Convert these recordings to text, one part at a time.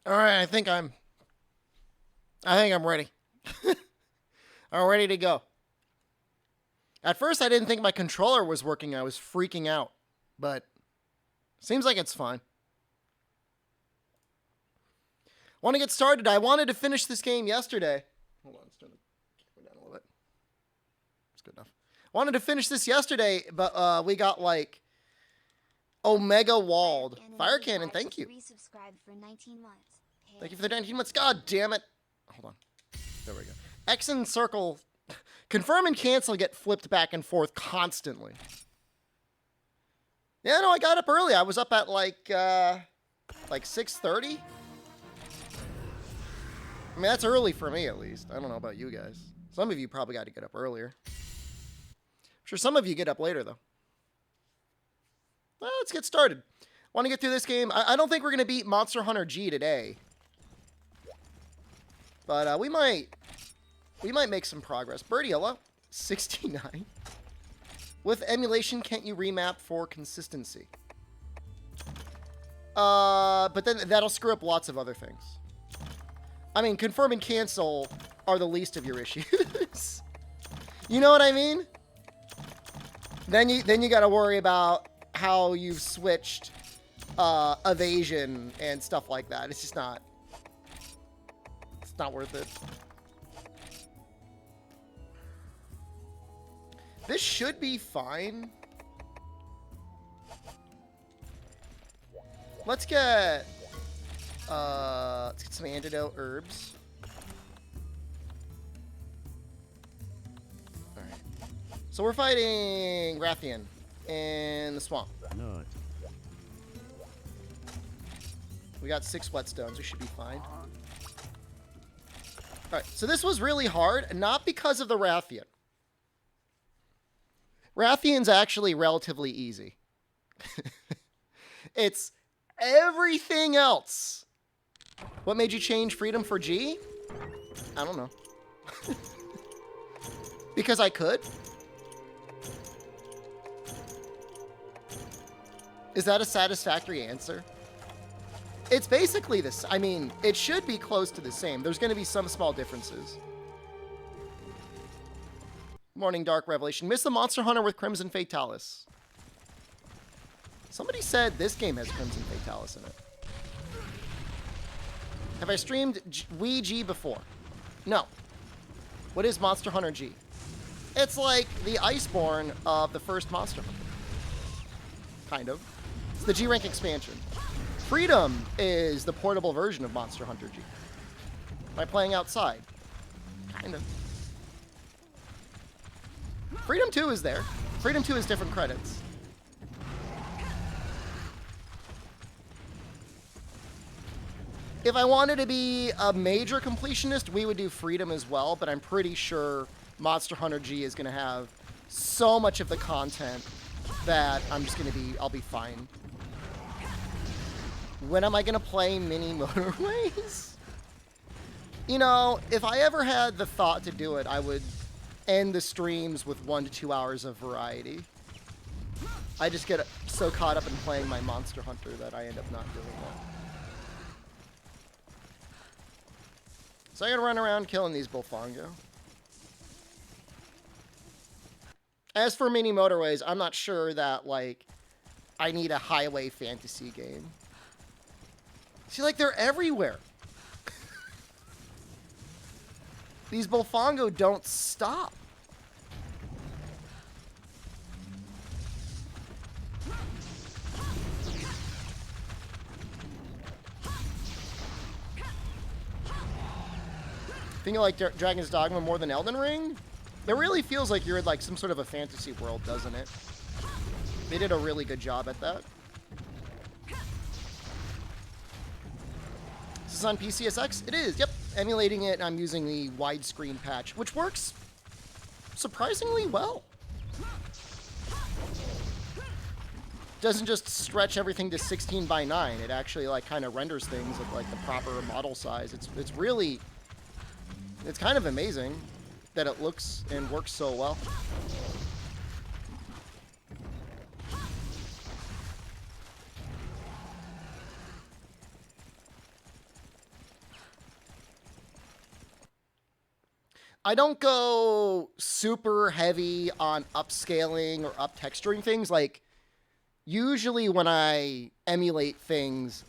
All right, I think I'm ready. I'm ready to go. At first, I didn't think my controller was working. I was freaking out, but seems like it's fine. Want to get started? I wanted to finish this game yesterday. Hold on, let's turn the camera down a little bit. It's good enough. Wanted to finish this yesterday, but we got like Omega walled. Fire Cannon, thank you. For 19 months. Thank you for the 19 months. God damn it. Hold on. There we go. X and circle. Confirm and cancel get flipped back and forth constantly. Yeah, no, I got up early. I was up at like 6:30. I mean, that's early for me, at least. I don't know about you guys. Some of you probably got to get up earlier. I'm sure some of you get up later, though. Well, let's get started. Want to get through this game? I don't think we're going to beat Monster Hunter G today. But we might make some progress. Birdie, hello. 69. With emulation, can't you remap for consistency? But then that'll screw up lots of other things. I mean, confirm and cancel are the least of your issues. You know what I mean? Then you got to worry about how you've switched evasion and stuff like that. It's just not. It's not worth it. This should be fine. Let's get some antidote herbs. All right. So we're fighting Rathian in the swamp. No. We got 6 whetstones. We should be fine. All right. So this was really hard, not because of the Rathian. Rathian's actually relatively easy. It's everything else. What made you change freedom for G? I don't know. Because I could. Is that a satisfactory answer? It's basically this. I mean, it should be close to the same. There's going to be some small differences. Morning Dark Revelation. Miss the Monster Hunter with Crimson Fatalis. Somebody said this game has Crimson Fatalis in it. Have I streamed Wii G before? No. What is Monster Hunter G? It's like the Iceborne of the first Monster Hunter. Kind of. It's the G rank expansion. Freedom is the portable version of Monster Hunter G. By playing outside. Kind of. Freedom 2 is there. Freedom 2 has different credits. If I wanted to be a major completionist, we would do Freedom as well, but I'm pretty sure Monster Hunter G is going to have so much of the content that I'll be fine. When am I going to play Mini Motorways? You know, if I ever had the thought to do it, I would end the streams with 1 to 2 hours of variety. I just get so caught up in playing my Monster Hunter that I end up not doing that. So I gotta run around killing these Bullfongo. As for Mini Motorways, I'm not sure that, like, I need a highway fantasy game. See, like, they're everywhere. These Bullfongo don't stop. Think you like Dragon's Dogma more than Elden Ring? It really feels like you're in like some sort of a fantasy world, doesn't it? They did a really good job at that. This is on PCSX? It is, yep. Emulating it, I'm using the widescreen patch, which works surprisingly well. Doesn't just stretch everything to 16:9. It actually like kind of renders things at like the proper model size. It's really, it's kind of amazing that it looks and works so well. I don't go super heavy on upscaling or up texturing things. Like, usually when I emulate things,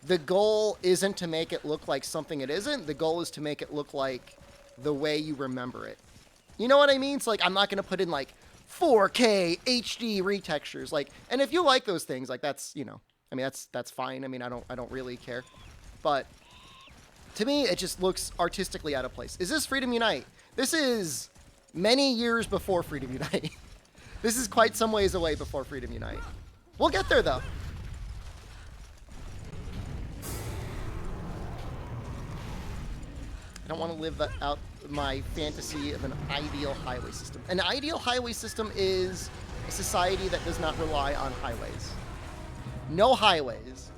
the goal isn't to make it look like something it isn't. The goal is to make it look like the way you remember it. You know what I mean? It's like, I'm not going to put in like 4K HD retextures. Like, and if you like those things, like that's, you know, I mean, that's fine. I mean, I don't really care. But to me, it just looks artistically out of place. Is this Freedom Unite? This is many years before Freedom Unite. This is quite some ways away before Freedom Unite. We'll get there, though. I don't want to live out my fantasy of an ideal highway system. An ideal highway system is a society that does not rely on highways. No highways.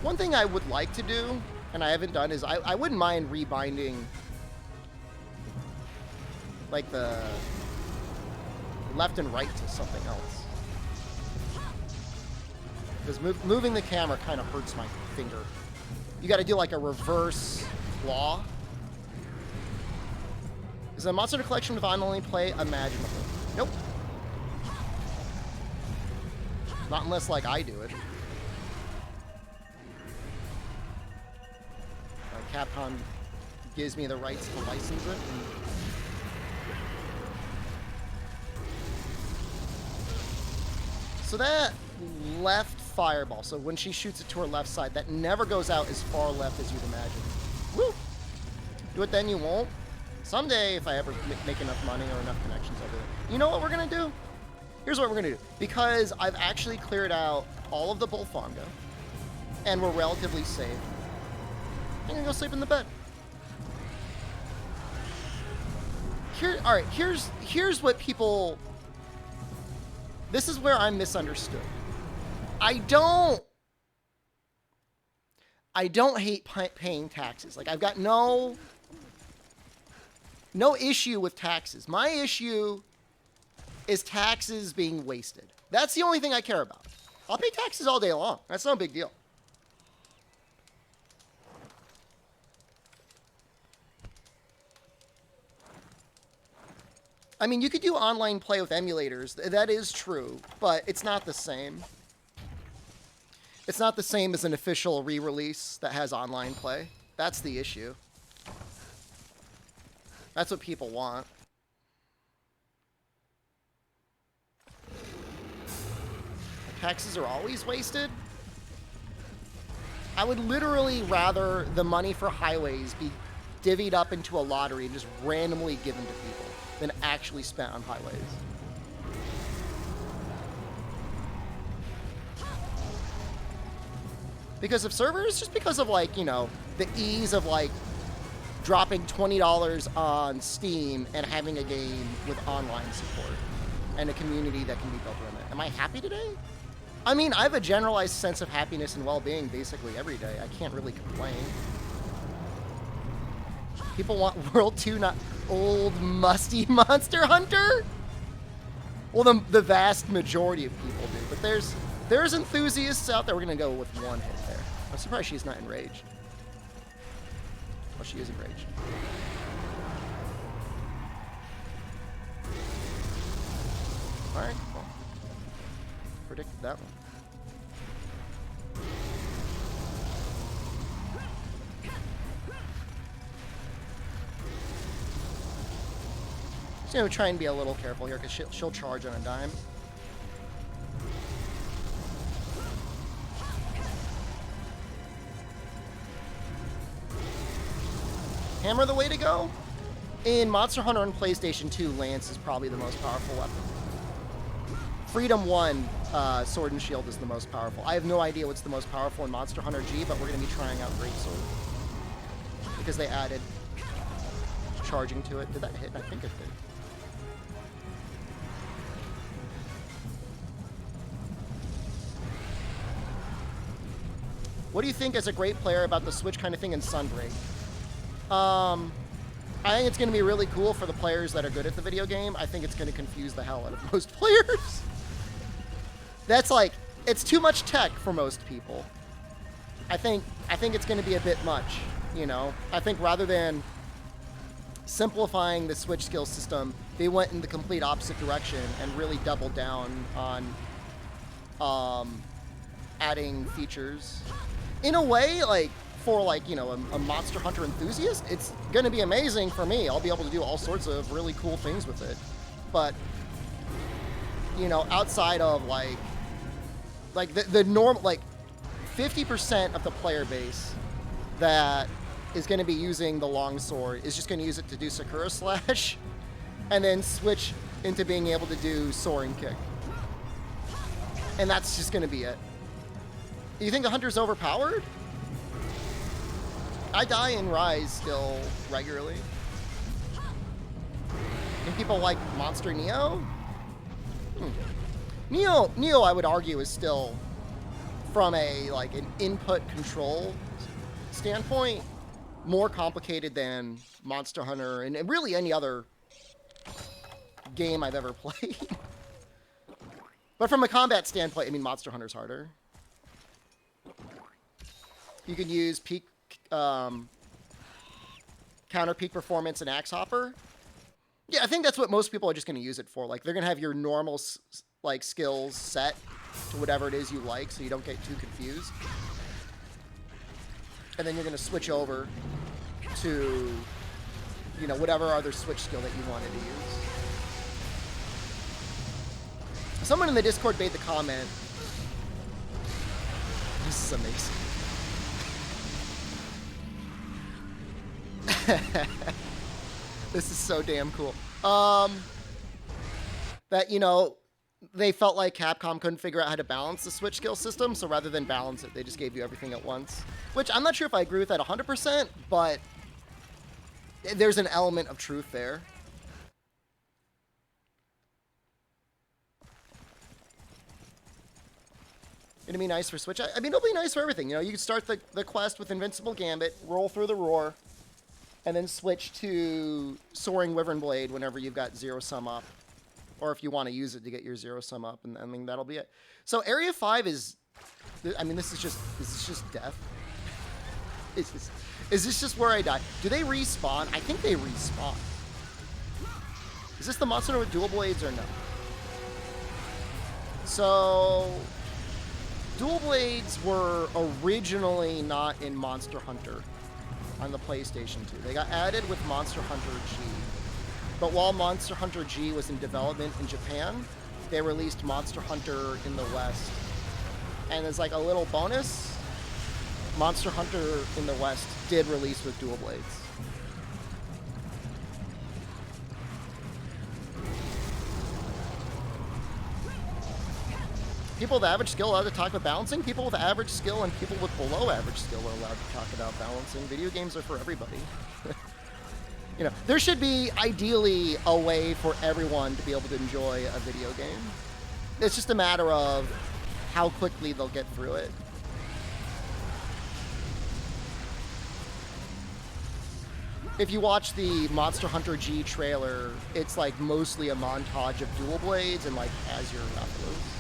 One thing I would like to do, and I haven't done, is I wouldn't mind rebinding like the left and right to something else. Because moving the camera kind of hurts my finger. You got to do like a reverse claw. Is a Monster Hunter Collection with online play imaginable? Nope. Not unless like I do it. Capcom gives me the rights to license it. So that left fireball, so when she shoots it to her left side, that never goes out as far left as you'd imagine. Woo! Do it then, you won't. Someday, if I ever make enough money or enough connections, I'll do it. You know what we're gonna do? Here's what we're gonna do. Because I've actually cleared out all of the Bullfonga, and we're relatively safe, I'm gonna go sleep in the bed. All right, here's what people... This is where I'm misunderstood. I don't hate paying taxes. Like, I've got no issue with taxes. My issue is taxes being wasted. That's the only thing I care about. I'll pay taxes all day long. That's no big deal. I mean, you could do online play with emulators. That is true, but it's not the same. It's not the same as an official re-release that has online play. That's the issue. That's what people want. Taxes are always wasted. I would literally rather the money for highways be divvied up into a lottery and just randomly given to people than actually spent on highways. Because of servers, just because of, like, you know, the ease of, like, dropping $20 on Steam and having a game with online support and a community that can be built around it. Am I happy today? I mean, I have a generalized sense of happiness and well-being basically every day. I can't really complain. People want World 2, not old, musty Monster Hunter? Well, the vast majority of people do. But there's enthusiasts out there. We're going to go with one hit there. I'm surprised she's not enraged. Oh, she is enraged. Alright, well. Predicted that one. Just gonna try and be a little careful here because she'll charge on a dime. Hammer the way to go? In Monster Hunter on PlayStation 2, Lance is probably the most powerful weapon. Freedom 1, Sword and Shield is the most powerful. I have no idea what's the most powerful in Monster Hunter G, but we're going to be trying out Greatsword. Because they added charging to it. Did that hit? I think it did. What do you think as a great player about the Switch kind of thing in Sunbreak? I think it's going to be really cool for the players that are good at the video game. I think it's going to confuse the hell out of most players. That's like, it's too much tech for most people. I think it's going to be a bit much, you know? I think rather than simplifying the switch skill system, they went in the complete opposite direction and really doubled down on adding features. In a way, like, for, like, you know, a Monster Hunter enthusiast, it's going to be amazing for me. I'll be able to do all sorts of really cool things with it. But, you know, outside of, like the normal, like, 50% of the player base that is going to be using the longsword is just going to use it to do Sakura Slash and then switch into being able to do Soaring Kick. And that's just going to be it. You think the Hunter's overpowered? I die in Rise still regularly. And people like Monster Neo? Neo, I would argue, is still, from a, like, an input control standpoint, more complicated than Monster Hunter and really any other game I've ever played. But from a combat standpoint, I mean, Monster Hunter's harder. You can use peak, counter peak performance and Axe Hopper. Yeah, I think that's what most people are just going to use it for. Like, they're going to have your normal, like, skills set to whatever it is you like, so you don't get too confused. And then you're going to switch over to, you know, whatever other switch skill that you wanted to use. Someone in the Discord made the comment. This is amazing. This is so damn cool. That, you know, they felt like Capcom couldn't figure out how to balance the Switch skill system, so rather than balance it, they just gave you everything at once. Which, I'm not sure if I agree with that 100%, but there's an element of truth there. It'd be nice for Switch. I mean, it'll be nice for everything. You know, you can start the quest with Invincible Gambit, roll through the Roar, and then switch to Soaring Wyvern Blade whenever you've got Zero Sum up. Or if you want to use it to get your Zero Sum up, and I mean, that'll be it. So Area 5 is, I mean, this is just death. Is this just where I die? Do they respawn? I think they respawn. Is this the monster with dual blades or no? So, dual blades were originally not in Monster Hunter on the PlayStation 2. They got added with Monster Hunter G. But while Monster Hunter G was in development in Japan, they released Monster Hunter in the West. And as like a little bonus, Monster Hunter in the West did release with dual blades. People with average skill are allowed to talk about balancing. People with average skill and people with below average skill are allowed to talk about balancing. Video games are for everybody. You know, there should be, ideally, a way for everyone to be able to enjoy a video game. It's just a matter of how quickly they'll get through it. If you watch the Monster Hunter G trailer, it's like mostly a montage of dual blades and like as your moves.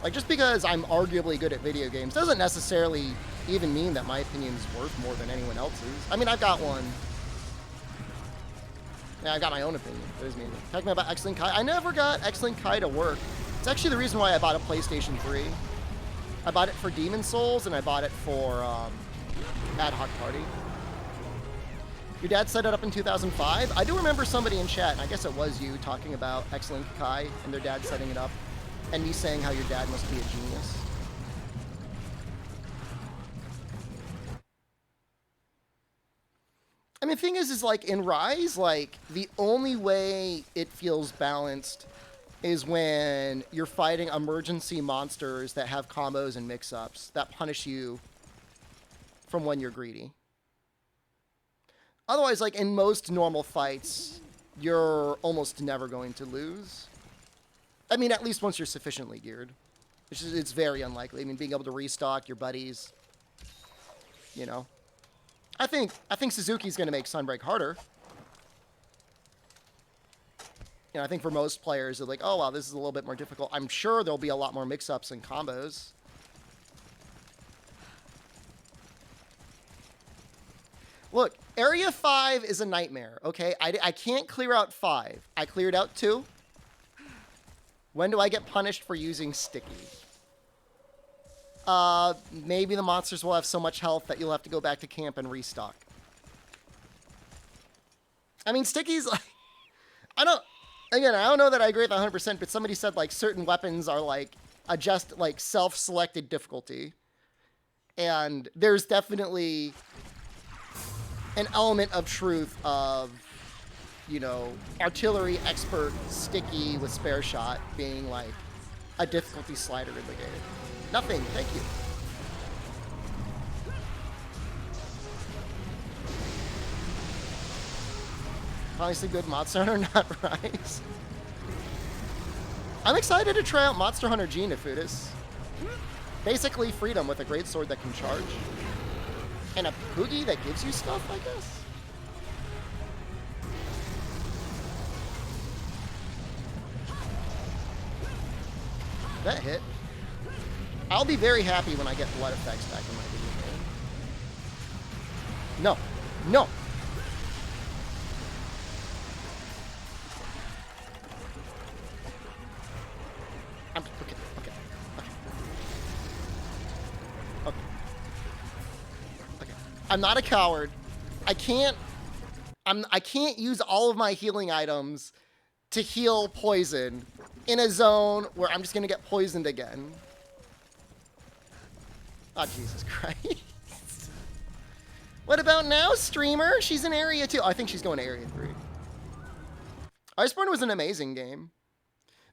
Like, just because I'm arguably good at video games doesn't necessarily even mean that my opinion is worth more than anyone else's. I mean, I've got one. Yeah, I've got my own opinion. It is me. Talking about X-Link Kai. I never got X-Link Kai to work. It's actually the reason why I bought a PlayStation 3. I bought it for Demon Souls, and I bought it for Ad Hoc Party. Your dad set it up in 2005? I do remember somebody in chat, and I guess it was you, talking about X-Link Kai and their dad setting it up. And me saying how your dad must be a genius. I mean, the thing is like, in Rise, like, the only way it feels balanced is when you're fighting emergency monsters that have combos and mix-ups that punish you from when you're greedy. Otherwise, like, in most normal fights, you're almost never going to lose. I mean, at least once you're sufficiently geared. It's very unlikely. I mean, being able to restock your buddies, you know. I think Suzuki's going to make Sunbreak harder. You know, I think for most players, they're like, oh, wow, this is a little bit more difficult. I'm sure there'll be a lot more mix-ups and combos. Look, Area 5 is a nightmare, okay? I can't clear out 5. I cleared out 2. When do I get punished for using Sticky? Maybe the monsters will have so much health that you'll have to go back to camp and restock. I mean, Sticky's like... I don't know that I agree with 100%, but somebody said, like, certain weapons are, like, like, self-selected difficulty. And there's definitely an element of truth of, you know, artillery expert Sticky with spare shot being, like, a difficulty slider in the game. Nothing, thank you. Honestly, good Monster Hunter, not Rise. I'm excited to try out Monster Hunter G, Nefudis. Basically freedom with a great sword that can charge. And a Poogie that gives you stuff, I guess? That hit. I'll be very happy when I get blood effects back in my video game. No. No! Okay. I'm not a coward. I can't use all of my healing items to heal poison in a zone where I'm just gonna get poisoned again. Oh, Jesus Christ. What about now, streamer? She's in Area 2. Oh, I think she's going to Area 3. Iceborne was an amazing game.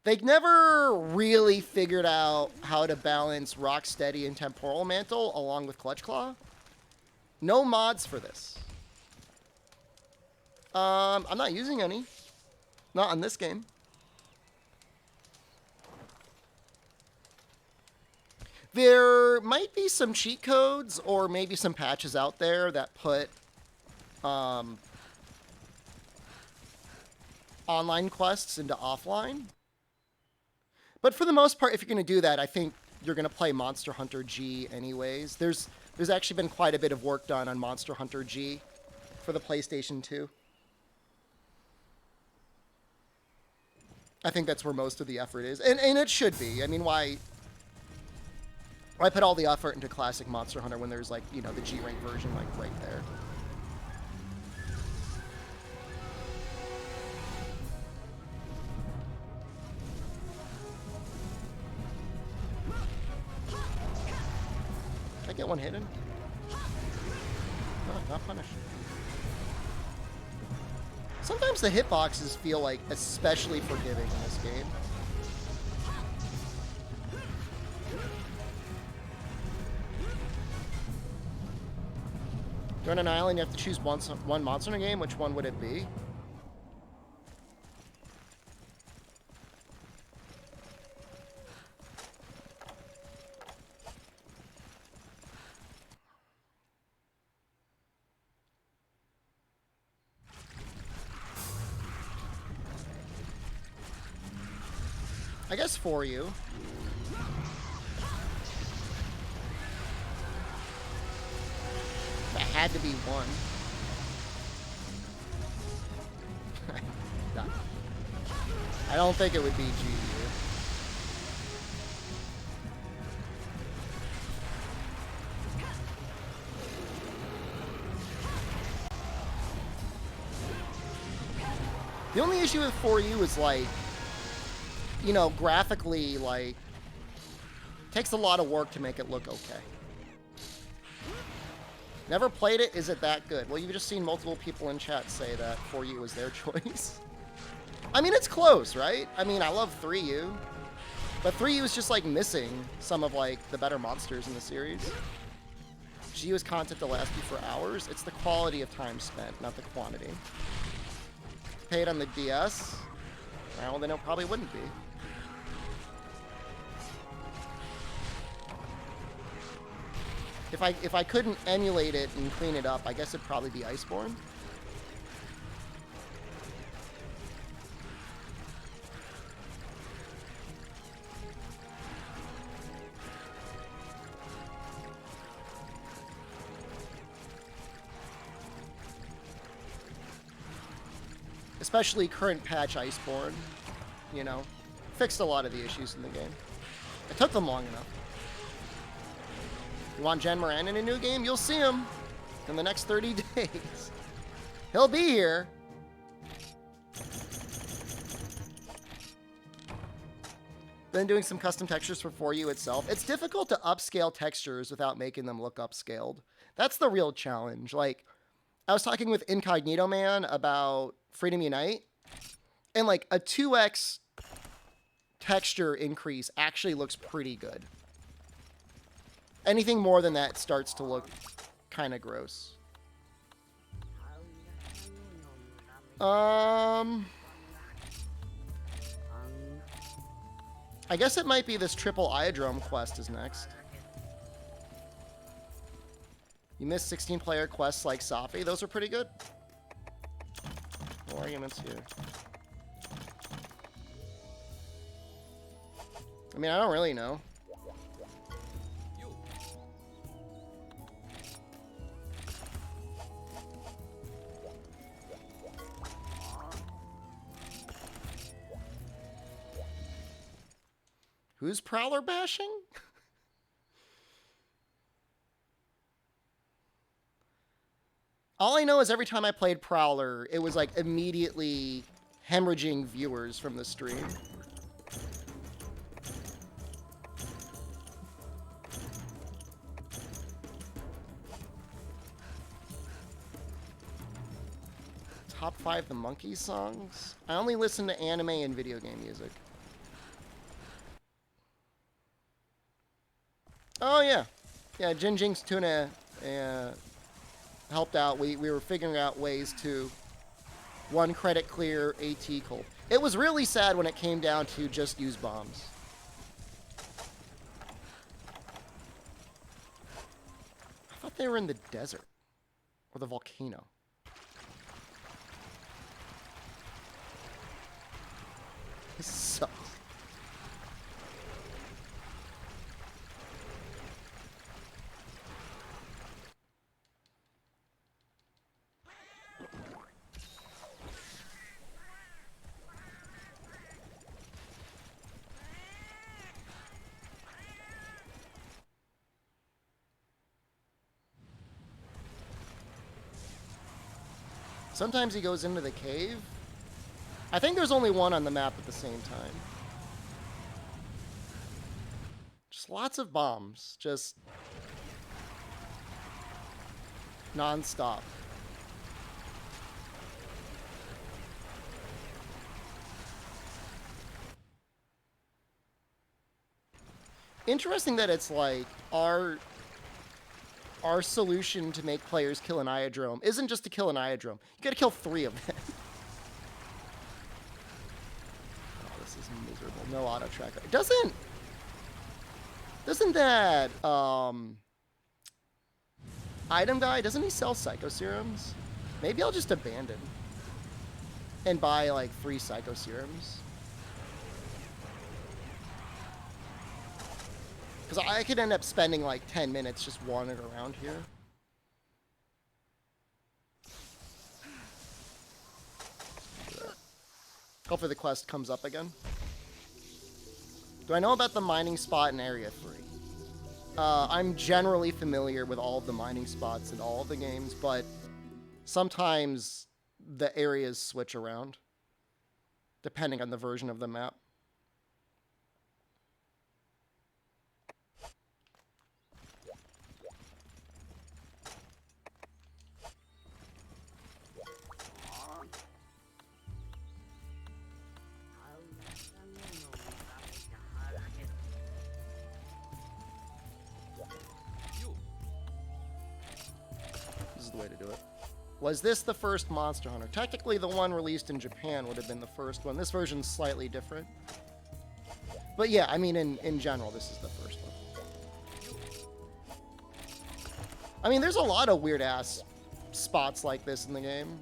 They never really figured out how to balance Rocksteady and Temporal Mantle along with Clutch Claw. No mods for this. I'm not using any. Not on this game. There might be some cheat codes or maybe some patches out there that put online quests into offline. But for the most part, if you're going to do that, I think you're going to play Monster Hunter G anyways. There's actually been quite a bit of work done on Monster Hunter G for the PlayStation 2. I think that's where most of the effort is. And it should be. I mean, why put all the effort into classic Monster Hunter when there's, like, you know, the G-Rank version, like, right there? Did I get one hidden? No, not punished. Sometimes the hitboxes feel, like, especially forgiving in this game. You're on an island, you have to choose one monster in a game. Which one would it be? I guess for you. That had to be one. No. I don't think it would be GU. The only issue with For You is, like, you know, graphically, like, takes a lot of work to make it look okay. Never played it. Is it that good? Well, you've just seen multiple people in chat say that 4U was their choice. I mean, it's close, right? I mean, I love 3U. But 3U is just, like, missing some of, like, the better monsters in the series. GU is content to last you for hours. It's the quality of time spent, not the quantity. Paid on the DS? Well, then it probably wouldn't be. If I couldn't emulate it and clean it up, I guess it'd probably be Iceborne. Especially current patch Iceborne, you know, fixed a lot of the issues in the game. It took them long enough. You want Jen Moran in a new game? You'll see him in the next 30 days. He'll be here. Been doing some custom textures for you itself. It's difficult to upscale textures without making them look upscaled. That's the real challenge. Like, I was talking with Incognito Man about Freedom Unite, and like a 2x texture increase actually looks pretty good. Anything more than that starts to look kind of gross. I guess it might be this triple Iodrome quest is next. You missed 16-player quests like Safi. Those are pretty good. No arguments here. I mean, I don't really know. Who's Prowler bashing? All I know is every time I played Prowler, it was like immediately hemorrhaging viewers from the stream. Top 5 the Monkeys songs? I only listen to anime and video game music. Oh, yeah. Yeah, Jinjing's Tuna helped out. We were figuring out ways to one credit clear AT Cole. It was really sad when it came down to just use bombs. I thought they were in the desert. Or the volcano. This sucks. Sometimes he goes into the cave. I think there's only one on the map at the same time. Just lots of bombs. Just non-stop. Interesting that it's like our solution to make players kill an Iodrome isn't just to kill an Iodrome. You gotta kill 3 of them. Oh, this is miserable. No auto tracker. It doesn't that item guy, doesn't he sell Psycho Serums? Maybe I'll just abandon and buy like 3 Psycho Serums. Because I could end up spending like 10 minutes just wandering around here. Hopefully the quest comes up again. Do I know about the mining spot in Area 3? I'm generally familiar with all of the mining spots in all of the games, but sometimes the areas switch around, depending on the version of the map. The way to do it. Was this the first Monster Hunter? Technically, the one released in Japan would have been the first one. This version's slightly different. But yeah, I mean, in general, this is the first one. I mean, there's a lot of weird-ass spots like this in the game.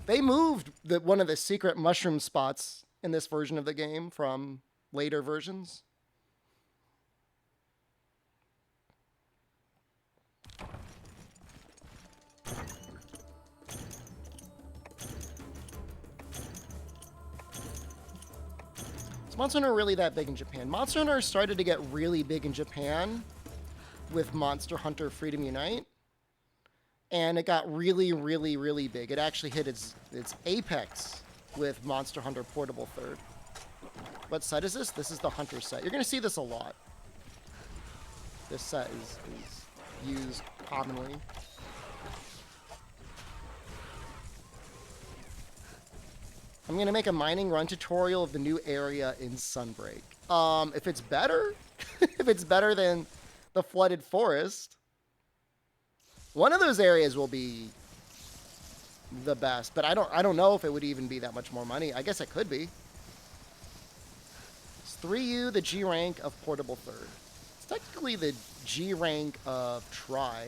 They moved one of the secret mushroom spots in this version of the game from later versions. Is Monster Hunter really that big in Japan? Monster Hunter started to get really big in Japan with Monster Hunter Freedom Unite. And it got really, really, really big. It actually hit its apex with Monster Hunter Portable 3rd. What set is this? This is the Hunter set. You're going to see this a lot. This set is used commonly. I'm going to make a mining run tutorial of the new area in Sunbreak. If it's better, if it's better than the flooded forest, one of those areas will be the best, but I don't know if it would even be that much more money. I guess it could be. It's 3U, the G rank of Portable 3rd. It's technically the G rank of Tri.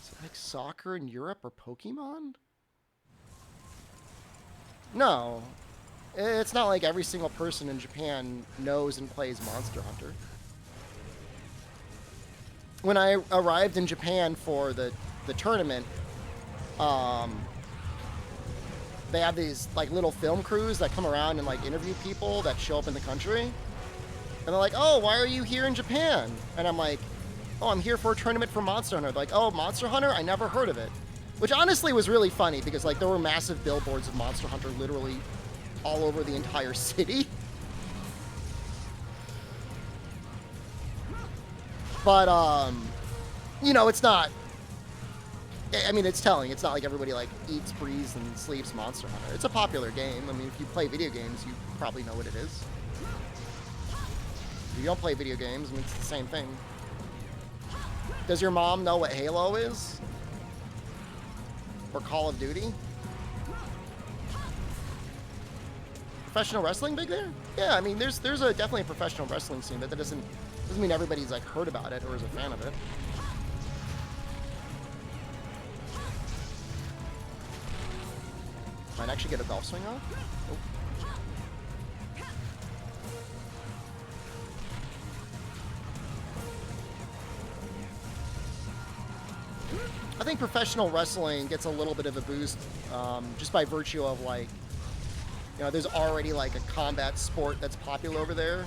Is it like soccer in Europe or Pokemon? No. It's not like every single person in Japan knows and plays Monster Hunter. When I arrived in Japan for the tournament, they have these like little film crews that come around and like interview people that show up in the country. And they're like, "Oh, why are you here in Japan?" And I'm like, "Oh, I'm here for a tournament for Monster Hunter." They're like, "Oh, Monster Hunter? I never heard of it." Which honestly was really funny because like there were massive billboards of Monster Hunter literally all over the entire city. But, you know, it's not, I mean, it's telling. It's not like everybody, like, eats, breathes, and sleeps Monster Hunter. It's a popular game. I mean, if you play video games, you probably know what it is. If you don't play video games, I mean, it's the same thing. Does your mom know what Halo is? Or Call of Duty? Professional wrestling big there? Yeah, I mean, there's definitely a professional wrestling scene, but that doesn't mean everybody's like heard about it or is a fan of it. Might actually get a golf swing off. Oh. I think professional wrestling gets a little bit of a boost just by virtue of like, you know, there's already like a combat sport that's popular over there.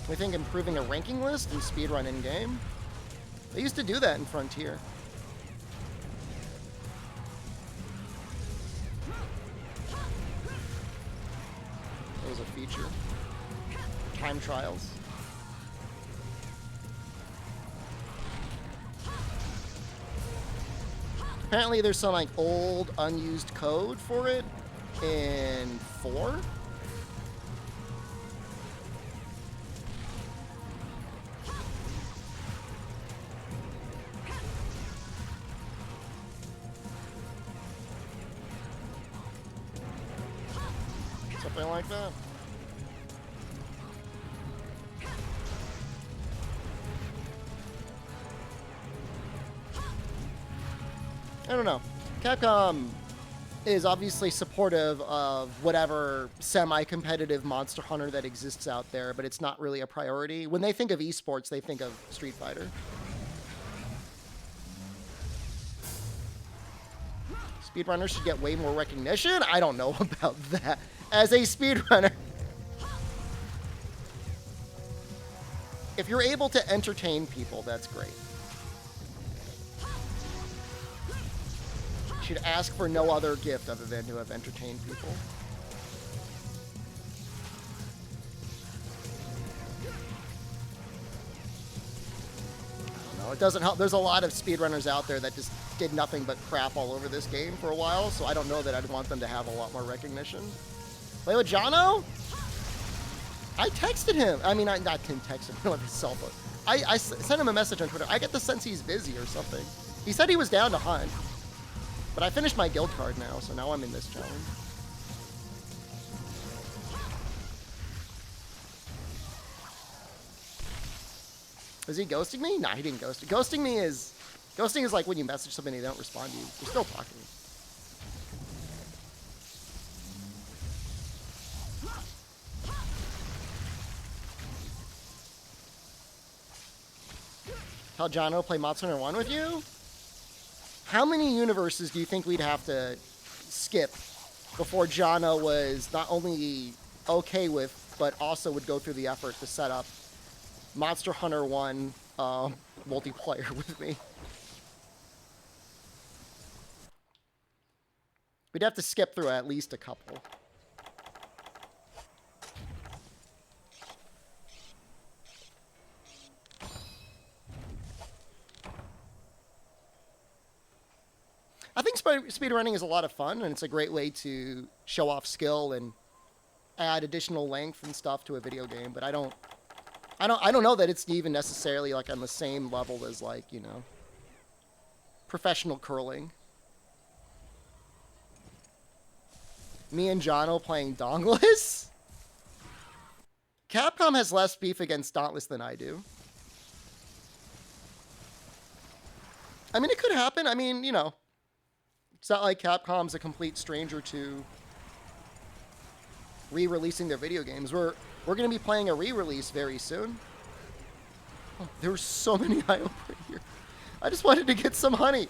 We think improving a ranking list and speedrun in-game. They used to do that in Frontier. That was a feature. Time trials. Apparently there's some like old unused code for it in 4. Something like that. I don't know. Capcom is obviously supportive of whatever semi-competitive Monster Hunter that exists out there, but it's not really a priority. When they think of esports, they think of Street Fighter. Speedrunners should get way more recognition? I don't know about that. As a speedrunner, if you're able to entertain people, that's great. You should ask for no other gift other than to have entertained people. I don't know, it doesn't help. There's a lot of speedrunners out there that just did nothing but crap all over this game for a while, so I don't know that I'd want them to have a lot more recognition. Play with Jono? I texted him. I mean, I didn't text him on his cell phone. I sent him a message on Twitter. I get the sense he's busy or something. He said he was down to hunt. But I finished my guild card now, so now I'm in this challenge. Is he ghosting me? Nah, he didn't ghost me. Ghosting is like when you message somebody and they don't respond to you. You're still talking. Tell Jono play Monster Hunter 1 with you? How many universes do you think we'd have to skip before Jana was not only okay with, but also would go through the effort to set up Monster Hunter 1 multiplayer with me. We'd have to skip through at least a couple. I think speedrunning is a lot of fun, and it's a great way to show off skill and add additional length and stuff to a video game. But I don't know that it's even necessarily like on the same level as, like, you know, professional curling. Me and Jono playing Dauntless? Capcom has less beef against Dauntless than I do. I mean, it could happen. I mean, you know, it's not like Capcom's a complete stranger to re-releasing their video games. We're going to be playing a re-release very soon. Oh, there were so many Iopa here. I just wanted to get some honey.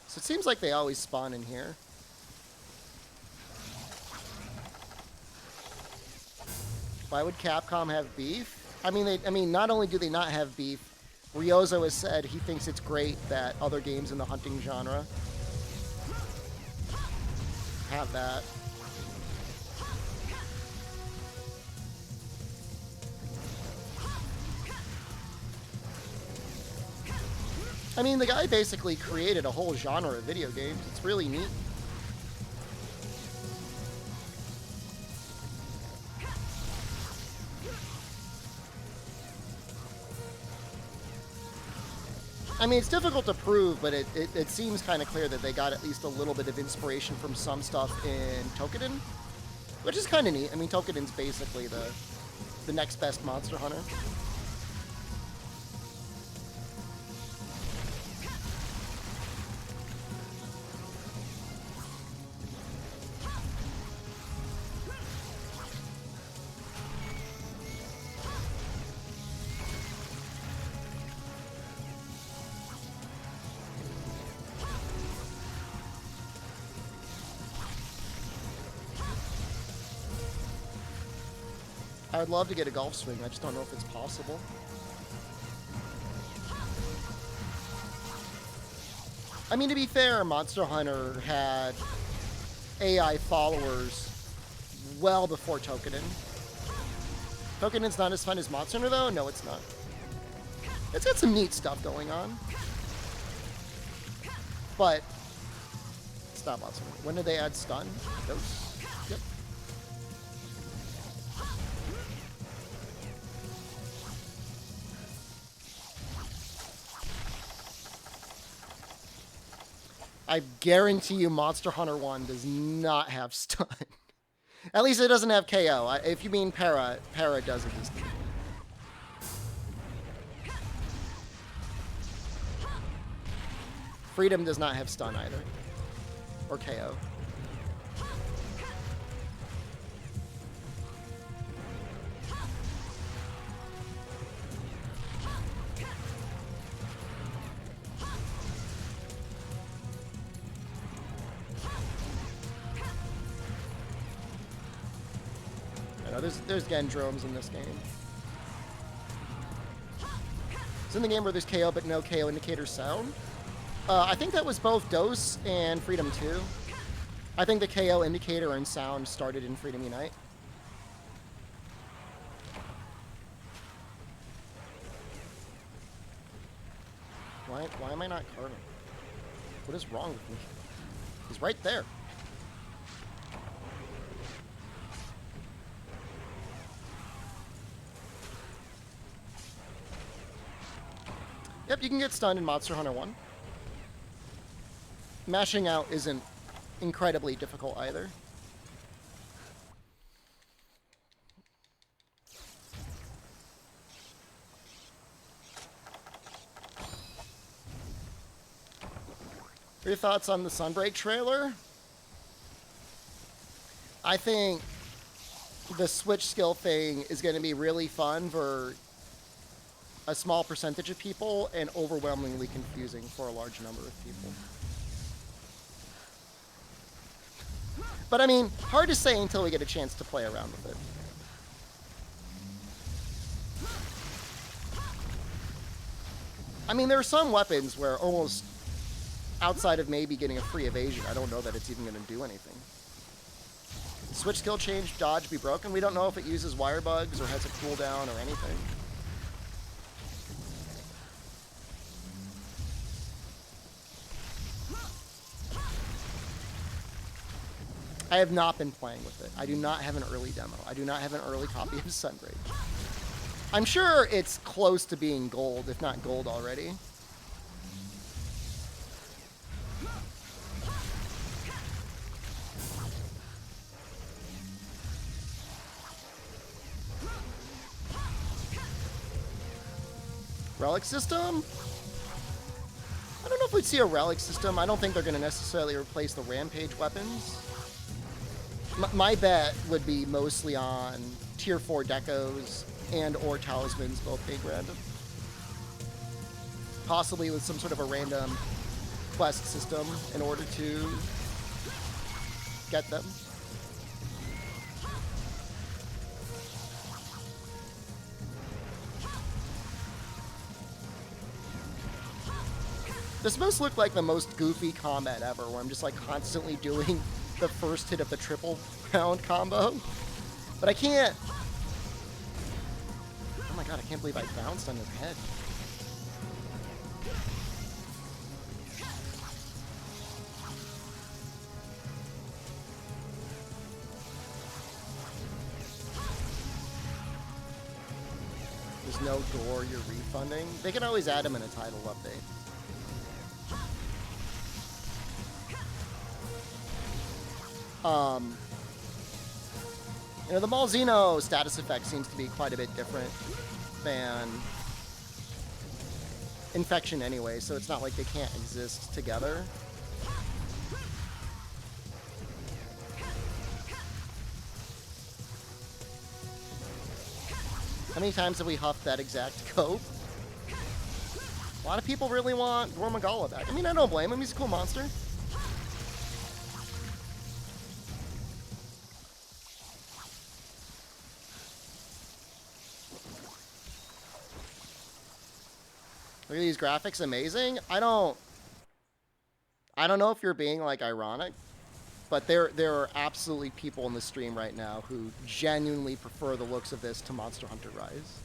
So it seems like they always spawn in here. Why would Capcom have beef? I mean, not only do they not have beef, Ryozo has said he thinks it's great that other games in the hunting genre have that. I mean, the guy basically created a whole genre of video games. It's really neat. I mean, it's difficult to prove, but it seems kind of clear that they got at least a little bit of inspiration from some stuff in Tokiden, which is kind of neat. I mean, Tokiden's basically the next best Monster Hunter. I would love to get a golf swing. I just don't know if it's possible. I mean, to be fair, Monster Hunter had AI followers well before Tokiden. Tokiden's not as fun as Monster Hunter, though? No, it's not. It's got some neat stuff going on. But it's not Monster Hunter. When did they add stun? Those? Yep. I guarantee you Monster Hunter 1 does not have stun. At least it doesn't have KO. If you mean Para does at least. Freedom does not have stun either. Or KO. There's Gendromes in this game. It's in the game where there's KO but no KO indicator sound. I think that was both Dose and Freedom 2. I think the KO indicator and sound started in Freedom Unite. Why am I not carving? What is wrong with me? He's right there. Yep, you can get stunned in Monster Hunter 1. Mashing out isn't incredibly difficult either. are your thoughts on the Sunbreak trailer? I think the switch skill thing is going to be really fun for a small percentage of people and overwhelmingly confusing for a large number of people. But I mean, hard to say until we get a chance to play around with it. I mean, there are some weapons where almost outside of maybe getting a free evasion, I don't know that it's even going to do anything. Switch skill change, dodge be broken. We don't know if it uses wire bugs or has a cooldown or anything. I have not been playing with it. I do not have an early demo. I do not have an early copy of Sunbreak. I'm sure it's close to being gold, if not gold already. Relic system? I don't know if we'd see a relic system. I don't think they're going to necessarily replace the rampage weapons. My bet would be mostly on tier 4 decos and or talismans, both being random. Possibly with some sort of a random quest system in order to get them. This must look like the most goofy combat ever, where I'm just like constantly doing the first hit of the triple round combo. But I can't. Oh my god, I can't believe I bounced on his head. There's no gore you're refunding. They can always add them in a title update. You know, the Malzeno status effect seems to be quite a bit different than Infection anyway, so it's not like they can't exist together. How many times have we huffed that exact cope? A lot of people really want Gormagala back. I mean, I don't blame him. He's a cool monster. Look at these graphics, amazing. I don't know if you're being like ironic, but there are absolutely people in the stream right now who genuinely prefer the looks of this to Monster Hunter Rise.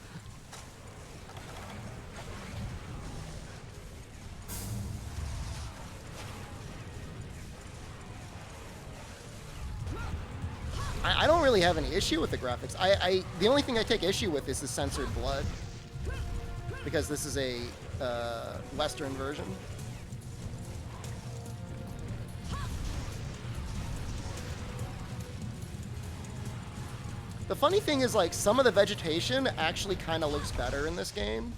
I don't really have any issue with the graphics. The only thing I take issue with is the censored blood, because this is a Western version. The funny thing is, like, some of the vegetation actually kind of looks better in this game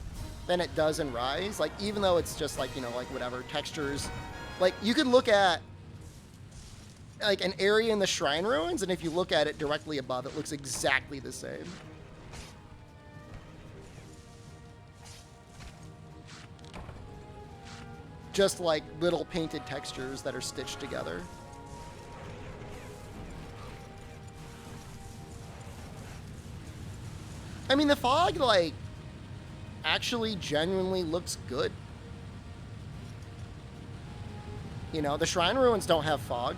than it does in Rise. Like, even though it's just like, you know, like whatever textures, like you could look at like an area in the Shrine Ruins, and if you look at it directly above, it looks exactly the same. Just like little painted textures that are stitched together. I mean, the fog, like, actually genuinely looks good. You know, the Shrine Ruins don't have fog.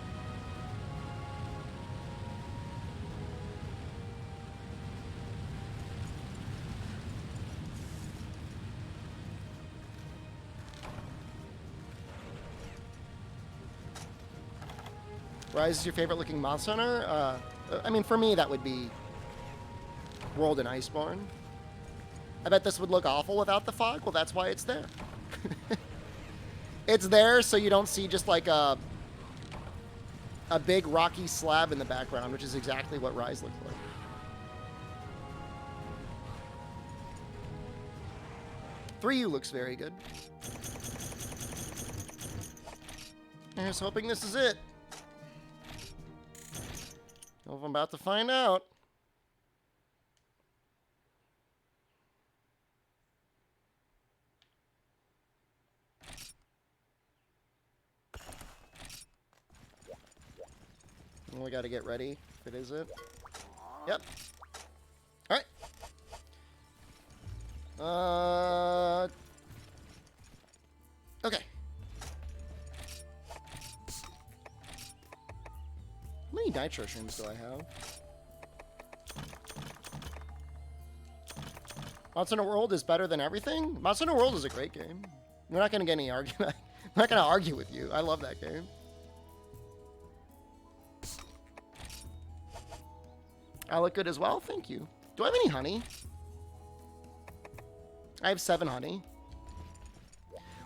Rise is your favorite looking Monster Hunter? I mean, for me, that would be World and Iceborne. I bet this would look awful without the fog. Well, that's why it's there. It's there so you don't see just like a big rocky slab in the background, which is exactly what Rise looks like. Three U looks very good. Here's hoping this is it. Well, I'm about to find out. We got to get ready if it is it. Yep. All right. Okay. How many nitro shrooms do I have? Monster Hunter World is better than everything? Monster Hunter World is a great game. We're not going to get any argument. I'm not going to argue with you. I love that game. I look good as well? Thank you. Do I have any honey? I have 7 honey.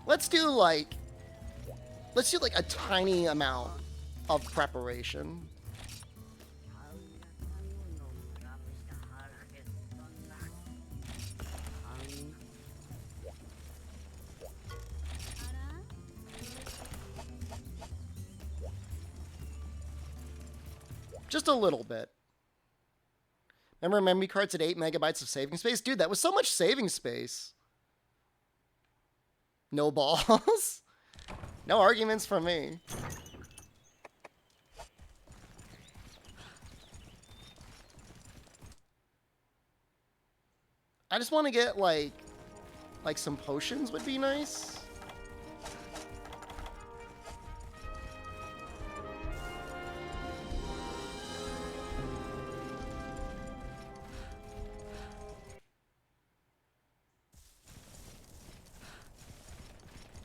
Let's do like a tiny amount of preparation. Just a little bit. Remember memory cards at 8 megabytes of saving space? Dude, that was so much saving space. No balls. No arguments from me. I just want to get like some potions would be nice.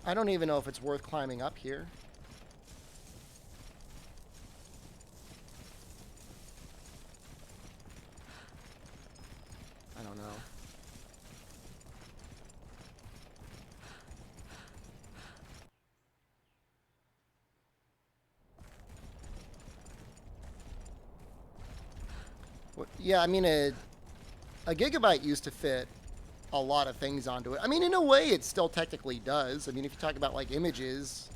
I don't even know if it's worth climbing up here. I don't know. Well, yeah, I mean, a gigabyte used to fit a lot of things onto it. I mean, in a way, it still technically does. I mean, if you talk about, like, images,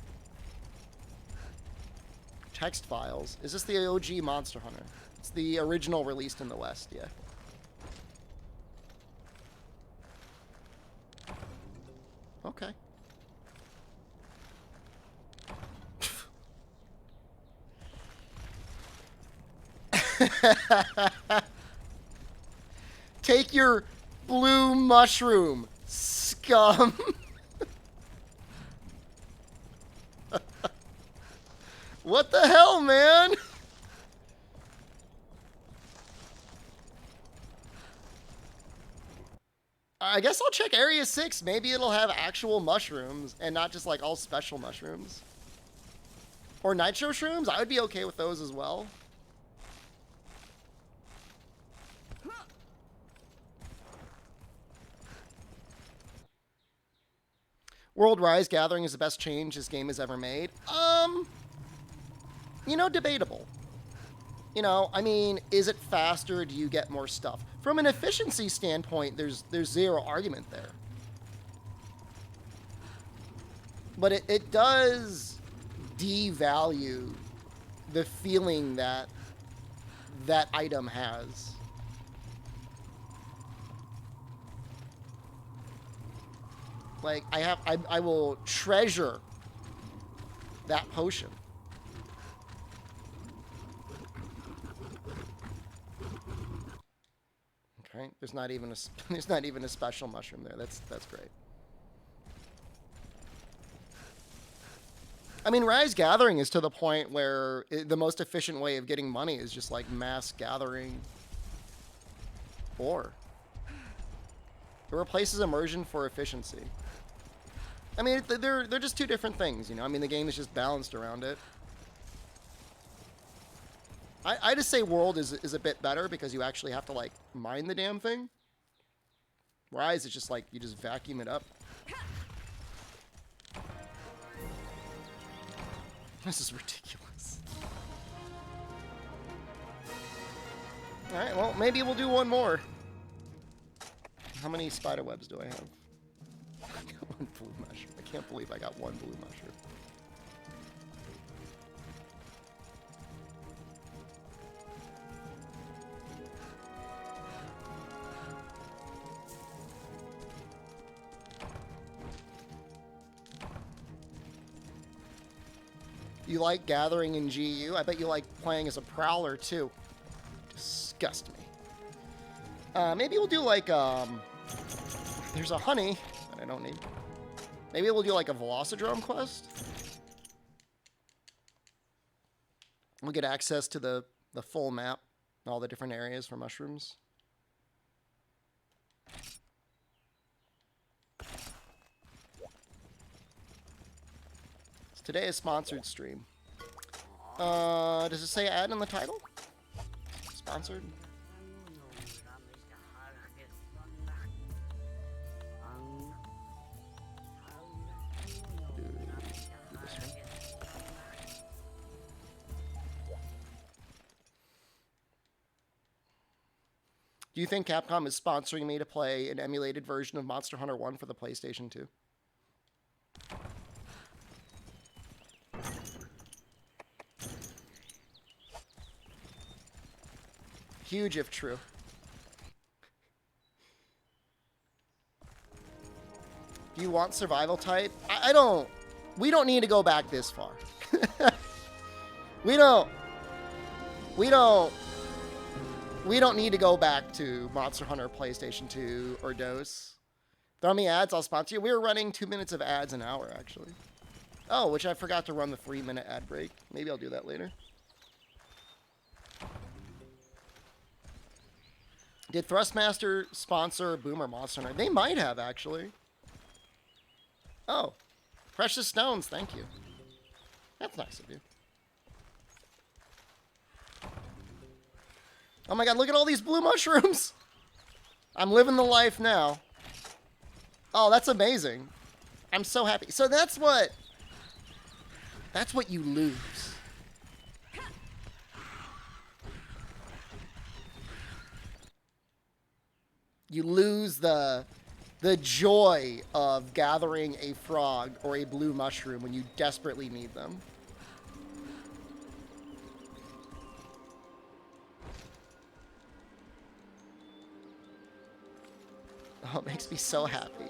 text files. Is this the OG Monster Hunter? It's the original released in the West, yeah. Okay. Take your blue mushroom, scum. What the hell, man? I guess I'll check Area 6. Maybe it'll have actual mushrooms and not just like all special mushrooms. Or nitro shrooms. I would be okay with those as well. World Rise Gathering is the best change this game has ever made. You know, debatable. You know, I mean, is it faster? Do you get more stuff? From an efficiency standpoint, there's zero argument there. But it does devalue the feeling that that item has. Like, I will treasure that potion. Okay, there's not even a special mushroom there. That's great. I mean, Rise Gathering is to the point where the most efficient way of getting money is just like mass gathering ore. It replaces immersion for efficiency. I mean, they're just two different things, you know? I mean, the game is just balanced around it. I just say World is a bit better because you actually have to, like, mine the damn thing. Rise is just like, you just vacuum it up. This is ridiculous. Alright, well, maybe we'll do one more. How many spider webs do I have? I got one blue mushroom. I can't believe I got one blue mushroom. You like gathering in GU? I bet you like playing as a prowler too. Disgust me. Maybe we'll do like, there's a honey that I don't need. Maybe we'll do like a Velocidrome quest. We'll get access to the full map, all the different areas for mushrooms. Today is sponsored stream. Does it say ad in the title? Sponsored? Do you think Capcom is sponsoring me to play an emulated version of Monster Hunter 1 for the PlayStation 2? Huge if true. Do you want survival type? I don't. We don't need to go back this far. We don't need to go back to Monster Hunter PlayStation 2 or DOS. Throw me ads, I'll sponsor you. We were running 2 minutes of ads an hour, actually. Oh, which I forgot to run the 3-minute ad break. Maybe I'll do that later. Did Thrustmaster sponsor Boomer Monster Hunter? They might have, actually. Oh. Precious Stones, thank you. That's nice of you. Oh my god, look at all these blue mushrooms! I'm living the life now. Oh, that's amazing. I'm so happy. So that's what you lose. You lose the joy of gathering a frog or a blue mushroom when you desperately need them. Oh, it makes me so happy.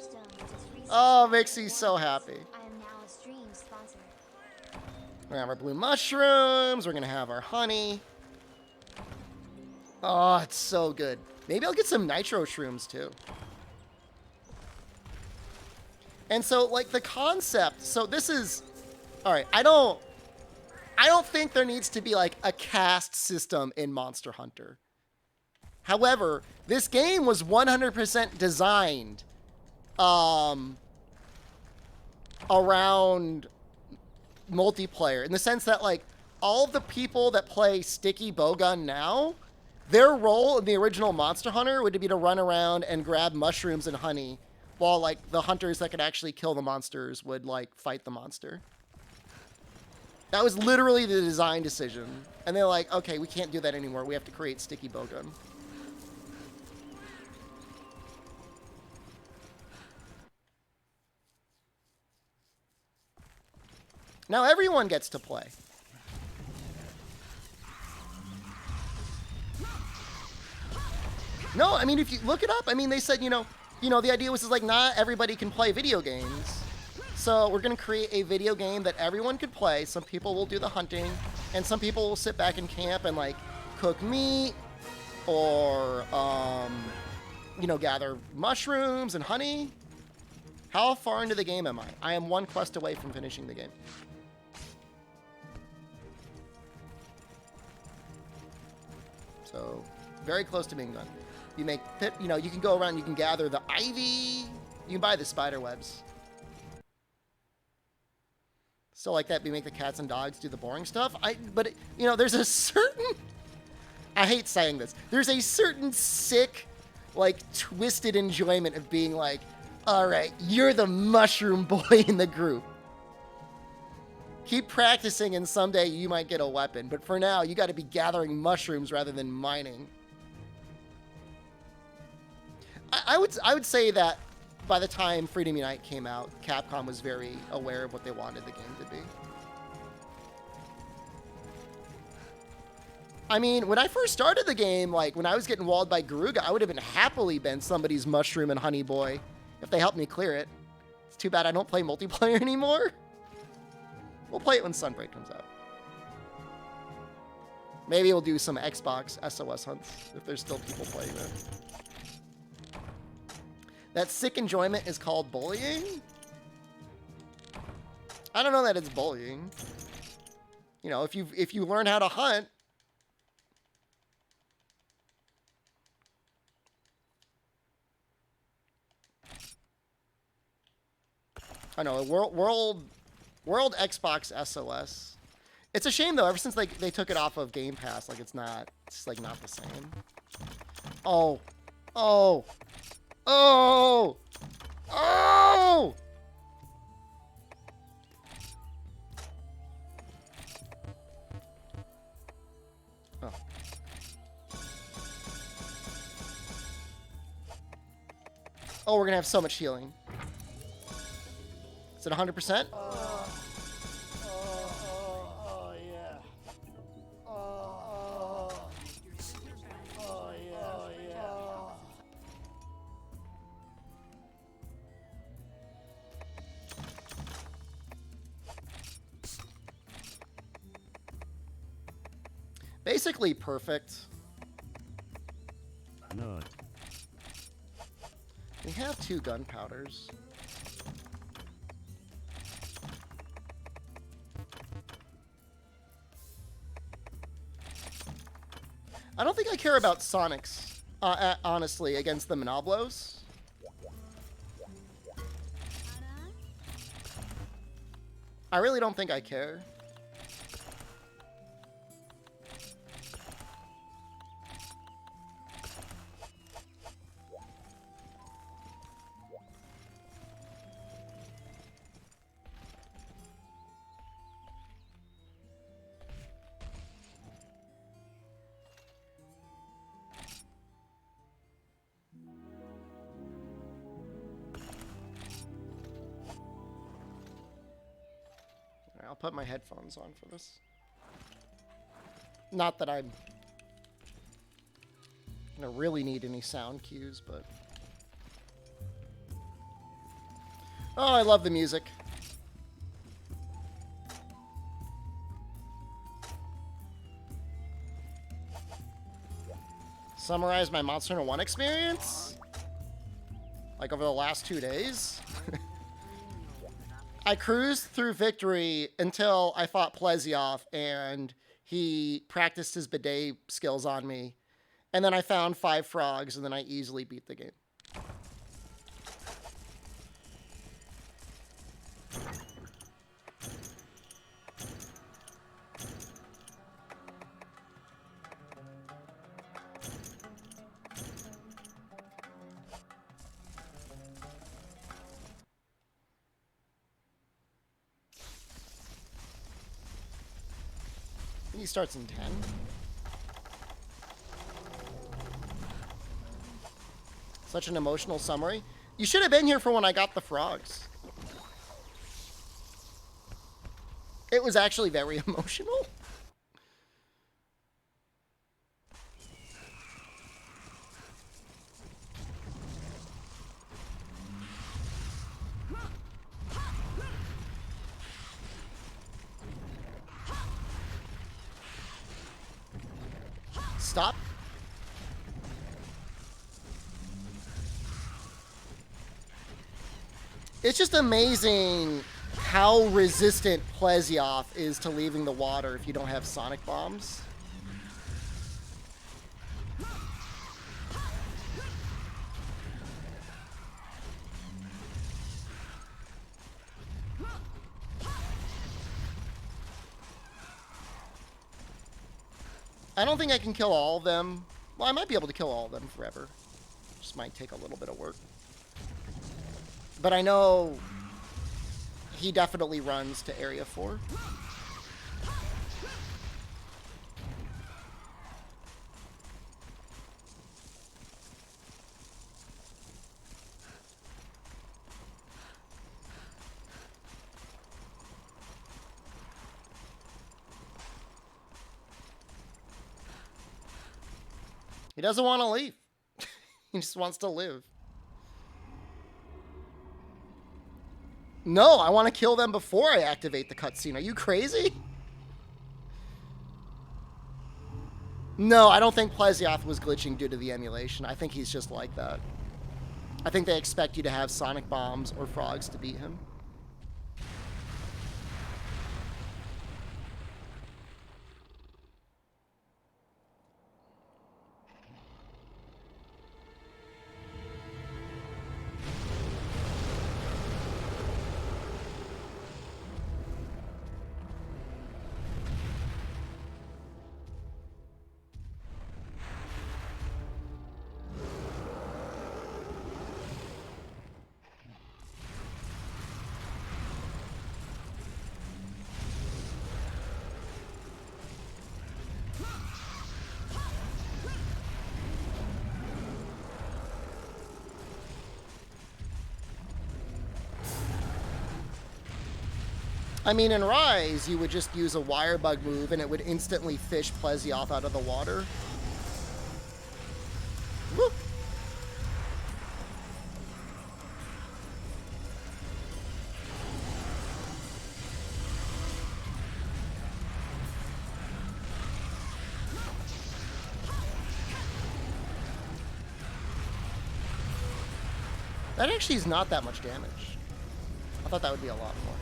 Oh, it makes me so happy. I am now a stream sponsor. We're gonna have our blue mushrooms. We're gonna have our honey. Oh, it's so good. Maybe I'll get some nitro shrooms too. And so, like, the concept. So this is, all right. I don't think there needs to be like a caste system in Monster Hunter. However, this game was 100% designed around multiplayer, in the sense that, like, all of the people that play Sticky Bowgun now, their role in the original Monster Hunter would be to run around and grab mushrooms and honey, while, like, the hunters that could actually kill the monsters would, like, fight the monster. That was literally the design decision. And they're like, okay, we can't do that anymore. We have to create Sticky Bowgun. Now everyone gets to play. No, I mean, if you look it up, I mean, they said, you know, the idea was like not everybody can play video games. So we're going to create a video game that everyone could play. Some people will do the hunting, and some people will sit back and camp and, like, cook meat or, you know, gather mushrooms and honey. How far into the game am I? I am one quest away from finishing the game. So, very close to being done. You make pit, you know, you can go around, you can gather the ivy, you can buy the spider webs. So like that, we make the cats and dogs do the boring stuff. But you know, there's a certain, I hate saying this, there's a certain sick, like, twisted enjoyment of being like, all right, you're the mushroom boy in the group. Keep practicing and someday you might get a weapon. But for now, you got to be gathering mushrooms rather than mining. I would say that by the time Freedom Unite came out, Capcom was very aware of what they wanted the game to be. I mean, when I first started the game, like, when I was getting walled by Garuga, I would have been happily been somebody's mushroom and honey boy if they helped me clear it. It's too bad I don't play multiplayer anymore. We'll play it when Sunbreak comes out. Maybe we'll do some Xbox SOS hunts if there's still people playing it. That sick enjoyment is called bullying? I don't know that it's bullying. You know, if you learn how to hunt, I know World Xbox SOS. It's a shame though. Ever since they took it off of Game Pass, like it's like not the same. Oh, oh, oh, oh! Oh. Oh, we're gonna have so much healing. Is it 100%? Basically perfect. No. We have 2 gunpowders. I don't think I care about Sonics, honestly, against the Monoblos. I really don't think I care. I'll put my headphones on for this. Not that I'm gonna really need any sound cues, but... Oh, I love the music. Summarize my Monster Hunter 1 experience? Like over the last 2 days? I cruised through victory until I fought Plesioth and he practiced his bidet skills on me. And then I found 5 frogs and then I easily beat the game. He starts in 10. Such an emotional summary. You should have been here for when I got the frogs. It was actually very emotional. Stop. It's just amazing how resistant Plesioth is to leaving the water if you don't have Sonic Bombs. I don't think I can kill all of them. Well, I might be able to kill all of them forever. Just might take a little bit of work. But I know he definitely runs to Area 4. He doesn't want to leave. He just wants to live. No, I want to kill them before I activate the cutscene. Are you crazy? No, I don't think Plesioth was glitching due to the emulation. I think he's just like that. I think they expect you to have sonic bombs or frogs to beat him. I mean, in Rise, you would just use a wire bug move and it would instantly fish Plesioth out of the water. Woo. That actually is not that much damage. I thought that would be a lot more.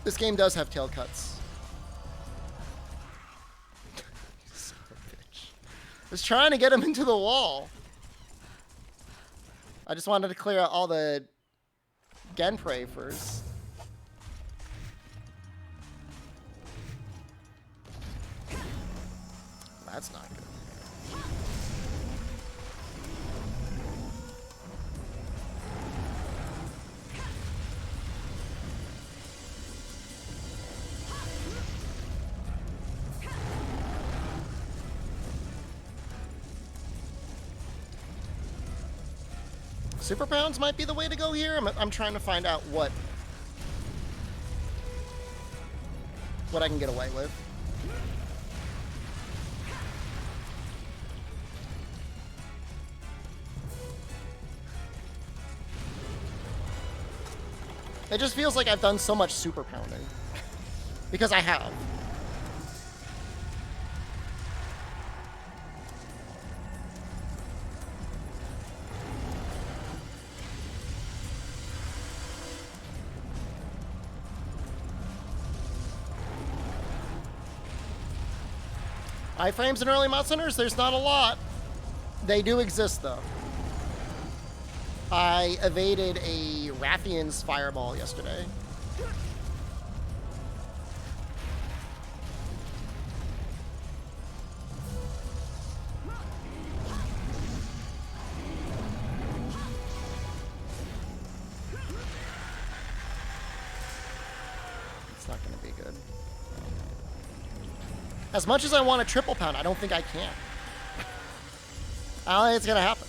This game does have tail cuts. Son of a bitch. I was trying to get him into the wall. I just wanted to clear out all the Genprey first. That's not good. Super Pounds might be the way to go here. I'm trying to find out what I can get away with. It just feels like I've done so much super pounding. Because I have. Iframes in early mod centers, there's not a lot. They do exist, though. I evaded a Rathian's fireball yesterday. It's not going to be good. As much as I want a triple pound, I don't think I can. I don't think it's going to happen.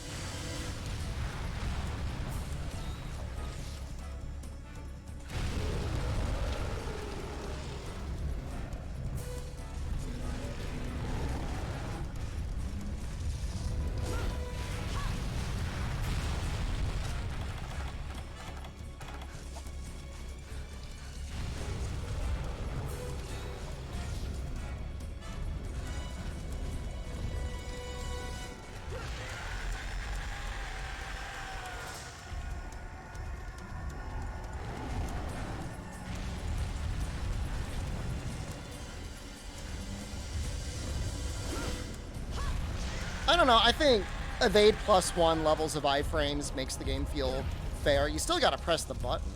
I don't know, I think evade +1 levels of iframes makes the game feel fair. You still gotta press the button.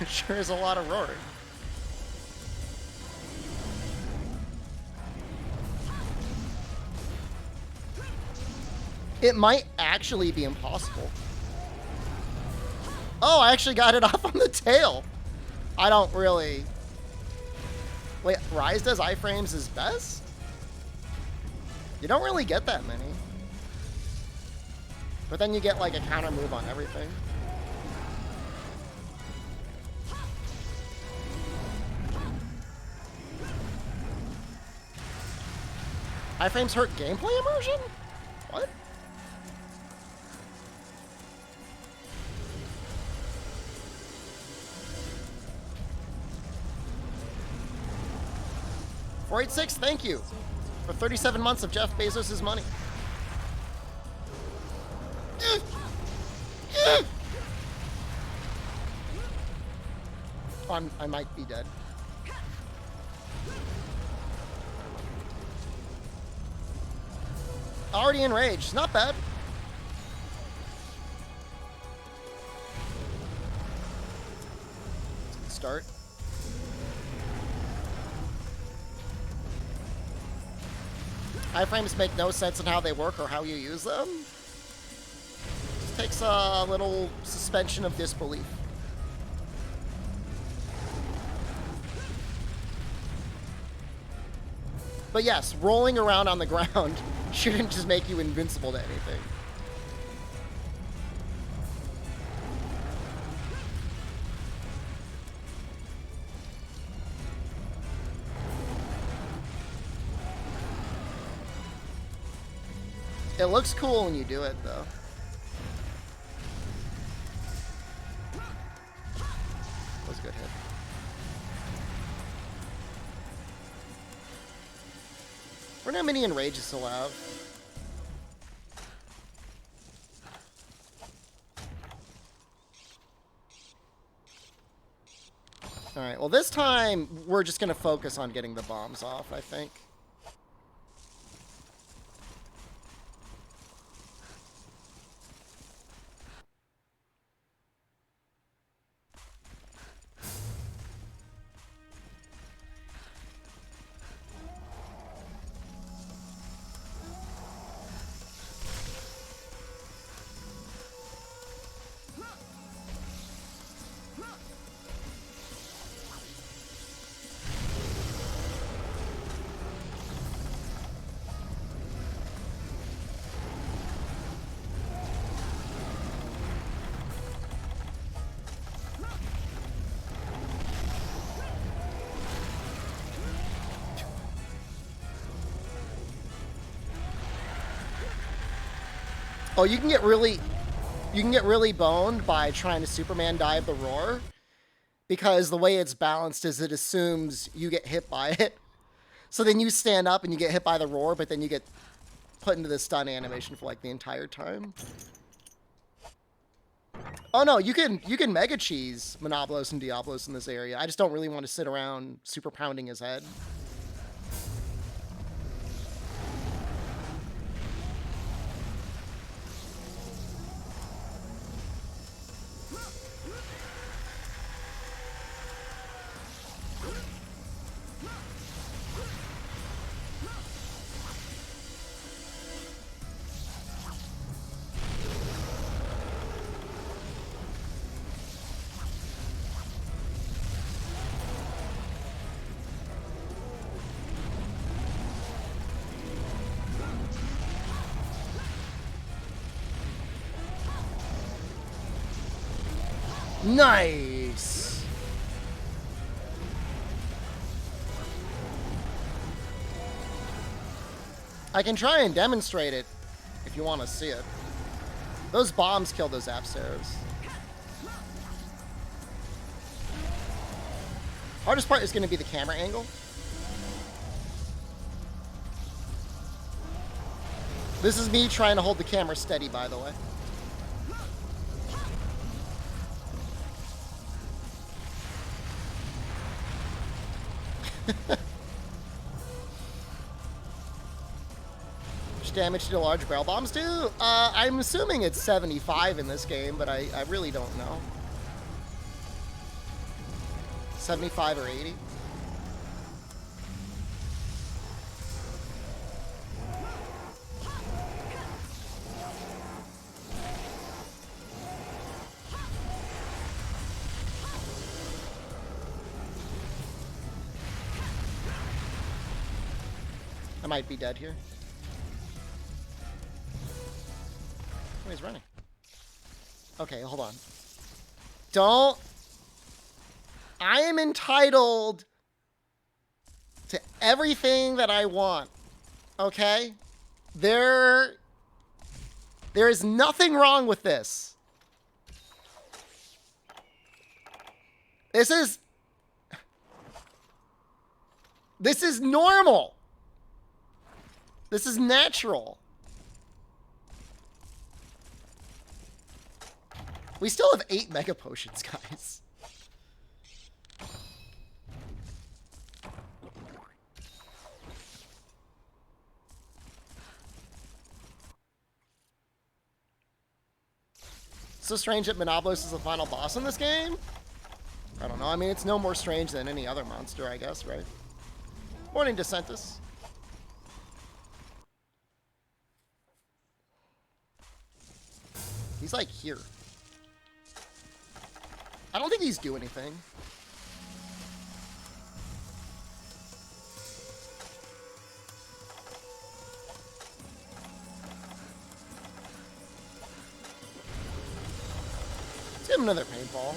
Sure is a lot of roaring. It might actually be impossible. Oh, I actually got it off on the tail. I don't really... Wait, Rise does iframes is best? You don't really get that many. But then you get like a counter move on everything. Iframes hurt gameplay immersion? What? $486, thank you for 37 months of Jeff Bezos' money. I might be dead. Already enraged. Not bad. Good start. Iframes make no sense in how they work or how you use them. Just takes a little suspension of disbelief. But yes, rolling around on the ground shouldn't just make you invincible to anything. It looks cool when you do it, though. That was a good hit. I wonder how many enrages he'll have. Alright, well this time we're just gonna focus on getting the bombs off, I think. Oh, you can get really boned by trying to Superman dive the roar, because the way it's balanced is it assumes you get hit by it. So then you stand up and you get hit by the roar, but then you get put into the stun animation for like the entire time. Oh no, you can Mega Cheese Monoblos and Diablos in this area. I just don't really want to sit around super pounding his head. Nice! I can try and demonstrate it if you want to see it. Those bombs kill those Apsaros. Hardest part is going to be the camera angle. This is me trying to hold the camera steady, by the way. Which damage do large barrel bombs do? I'm assuming it's 75 in this game, but I really don't know. 75 or 80. I might be dead here. Oh, he's running. Okay, hold on. Don't. I am entitled to everything that I want. Okay? There is nothing wrong with this. This is normal. This is natural. We still have 8 mega potions, guys. So strange that Monobolus is the final boss in this game? I don't know. I mean, it's no more strange than any other monster, I guess, right? Morning, Decentus. He's like here. I don't think he's do anything. Let's give him another paintball.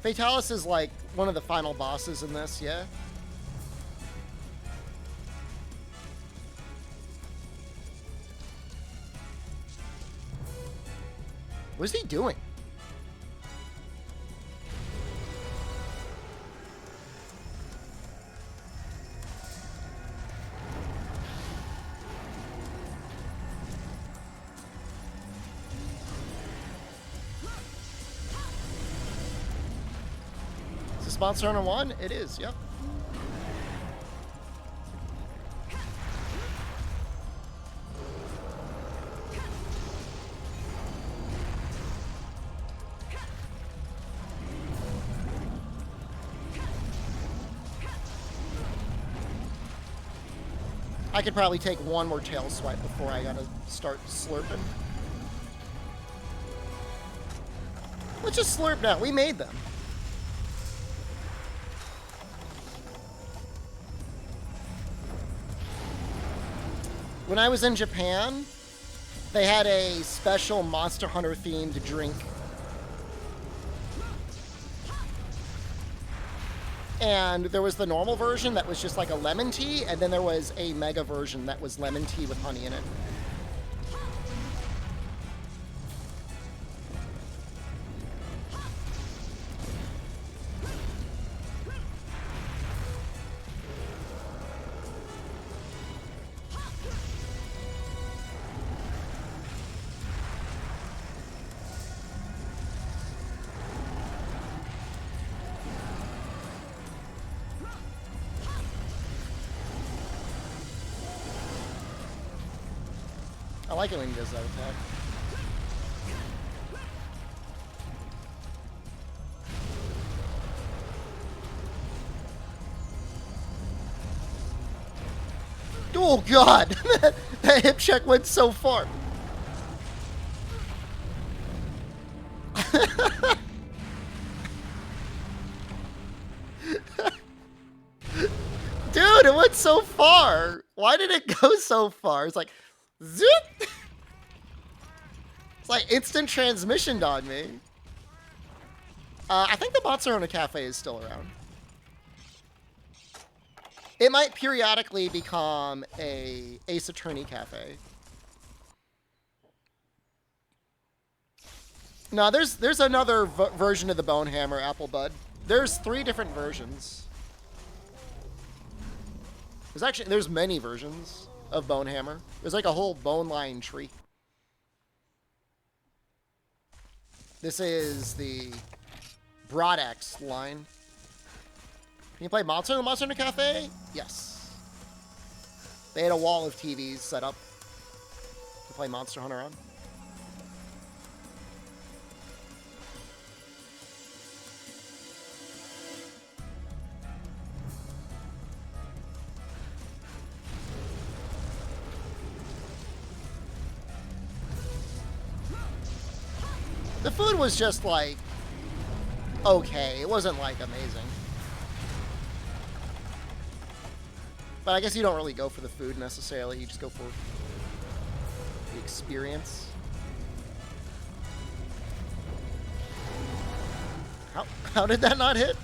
Fatalis is like one of the final bosses in this, yeah? What is he doing? Is this Monster Hunter 1? It is, yep. I could probably take one more tail swipe before I gotta start slurping. Let's just slurp now. We made them. When I was in Japan, they had a special Monster Hunter themed drink. And there was the normal version that was just like a lemon tea, and then there was a mega version that was lemon tea with honey in it. I like it when he does that attack. Oh god! That hip check went so far. Dude, it went so far. Why did it go so far? It's like, zip! It's like instant transmission on me. I think the Monster Hunter Cafe is still around. It might periodically become a Ace Attorney Cafe. No, there's another version of the Bone Hammer, Apple Bud. There's 3 different versions. There's many versions of Bone Hammer. There's like a whole bone line tree. This is the Broadaxe line. Can you play Monster in the Monster Hunter Cafe? Yes. They had a wall of TVs set up to play Monster Hunter on. The food was just like okay. It wasn't like amazing. But I guess you don't really go for the food necessarily. You just go for the experience. How did that not hit?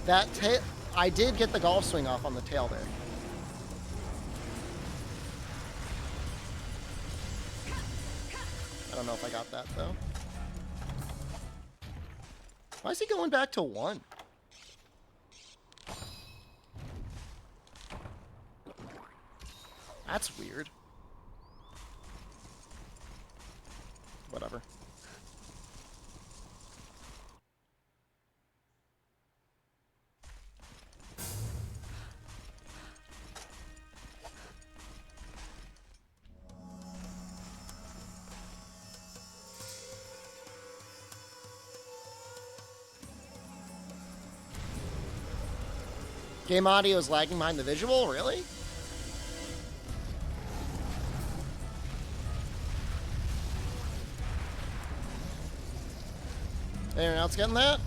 That tail, I did get the golf swing off on the tail there. I don't know if I got that though. Why is he going back to 1? That's weird. Whatever. Game audio is lagging behind the visual? Really? Anyone else getting that?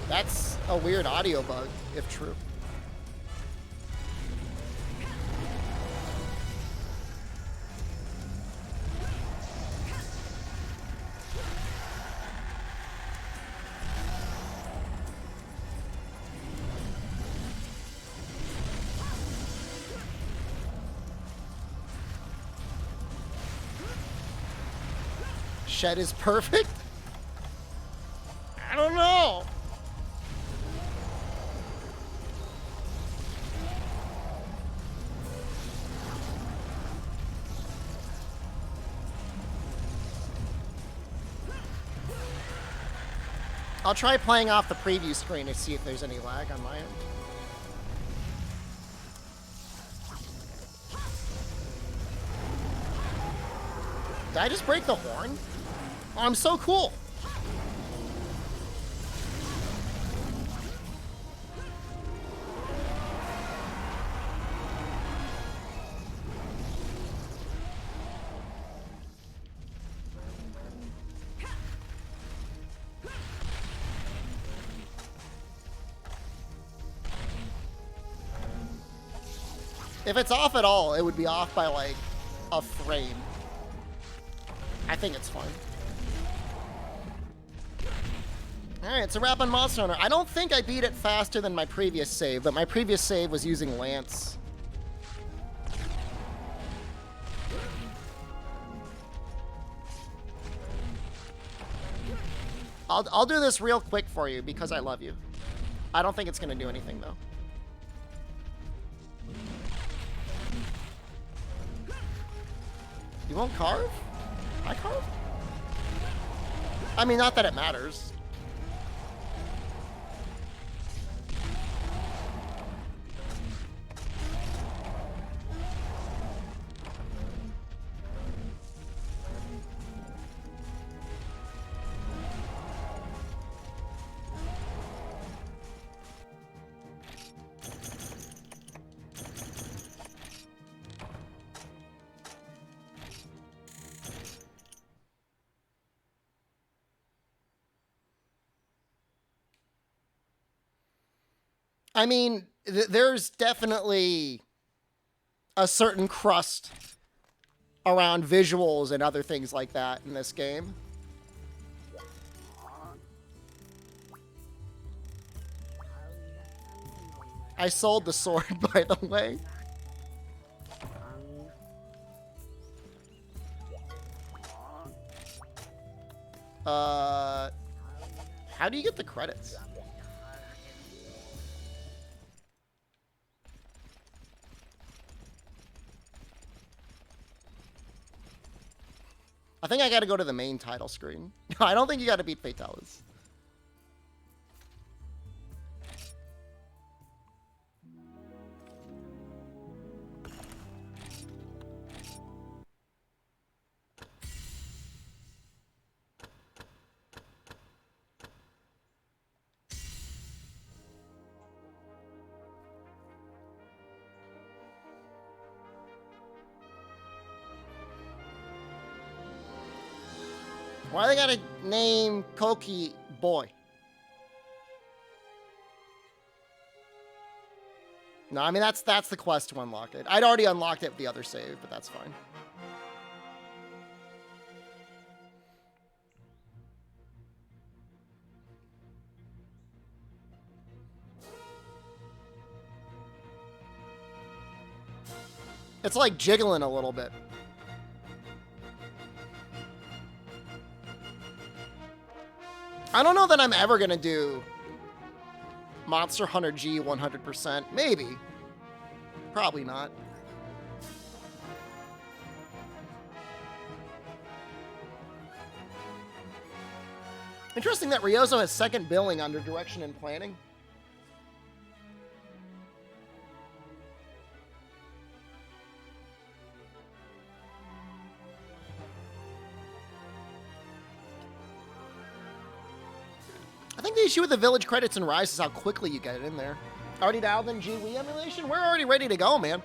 That's a weird audio bug, if true. Shed is perfect? I don't know. I'll try playing off the preview screen to see if there's any lag on my end. Did I just break the horn? Oh, I'm so cool. If it's off at all, it would be off by like a frame. I think it's fine. Alright, it's a wrap on Monster Hunter. I don't think I beat it faster than my previous save, but my previous save was using Lance. I'll do this real quick for you because I love you. I don't think it's going to do anything, though. You won't carve? I carve? I mean, not that it matters. I mean, there's definitely a certain crust around visuals and other things like that in this game. I sold the sword, by the way. How do you get the credits? I think I gotta go to the main title screen. I don't think you gotta beat Fatalis. Why they gotta name Koki Boy? No, I mean that's the quest to unlock it. I'd already unlocked it with the other save, but that's fine. It's like jiggling a little bit. I don't know that I'm ever gonna do Monster Hunter G 100%. Maybe. Probably not. Interesting that Ryozo has second billing under direction and planning. I think the issue with the village credits and Rise is how quickly you get it in there. Already dialed in G Wii emulation? We're already ready to go, man.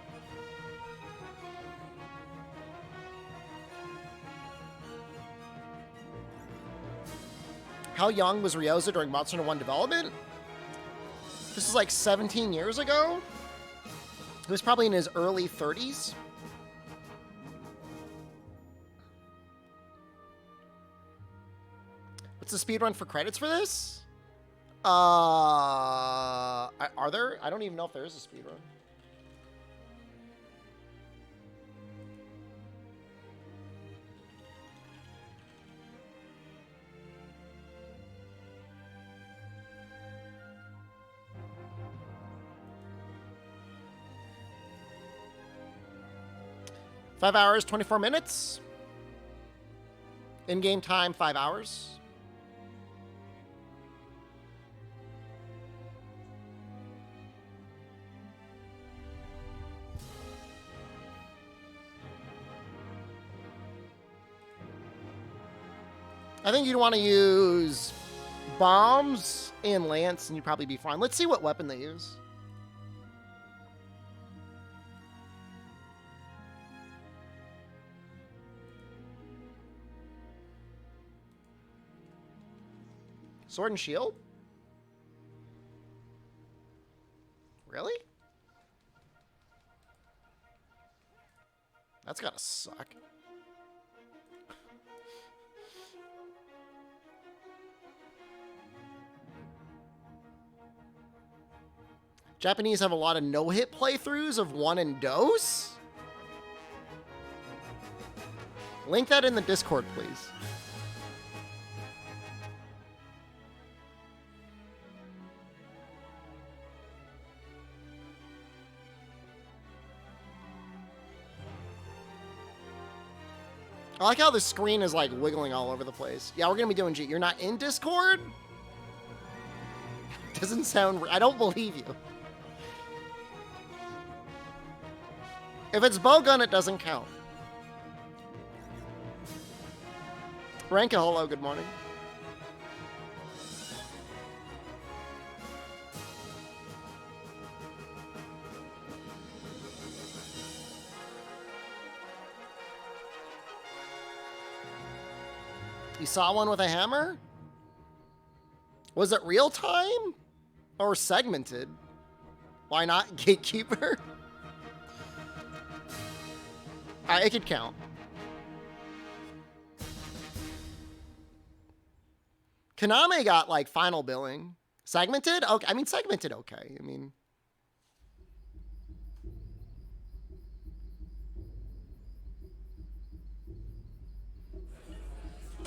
How young was Ryozo during Monster Hunter 1 development? This is like 17 years ago? He was probably in his early 30s. What's the speedrun for credits for this? Are there? I don't even know if there is a speedrun. Five hours, 24 minutes. In-game time, 5 hours. I think you'd want to use bombs and lance, and you'd probably be fine. Let's see what weapon they use. Sword and shield? Really? That's gotta suck. Japanese have a lot of no-hit playthroughs of one and dose? Link that in the Discord, please. I like how the screen is like wiggling all over the place. Yeah, we're gonna be doing G. You're not in Discord? Doesn't sound... I don't believe you. If it's bowgun, it doesn't count. Ranka, hello, good morning. You saw one with a hammer? Was it real time or segmented? Why not? Gatekeeper? It could count. Kaname got, like, final billing. Segmented? Okay. I mean, segmented, okay. I mean...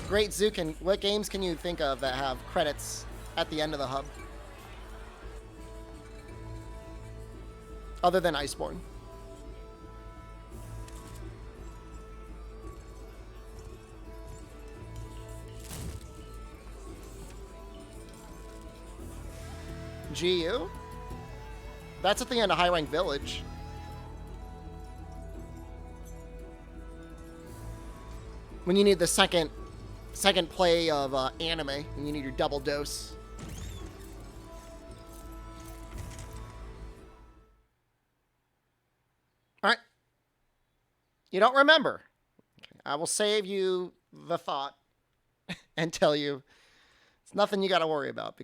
Great Zukin, what games can you think of that have credits at the end of the hub? Other than Iceborne. GU? That's at the end of High Rank Village. When you need the second play of anime, and you need your double dose. All right. You don't remember. Okay. I will save you the thought and tell you it's nothing you got to worry about.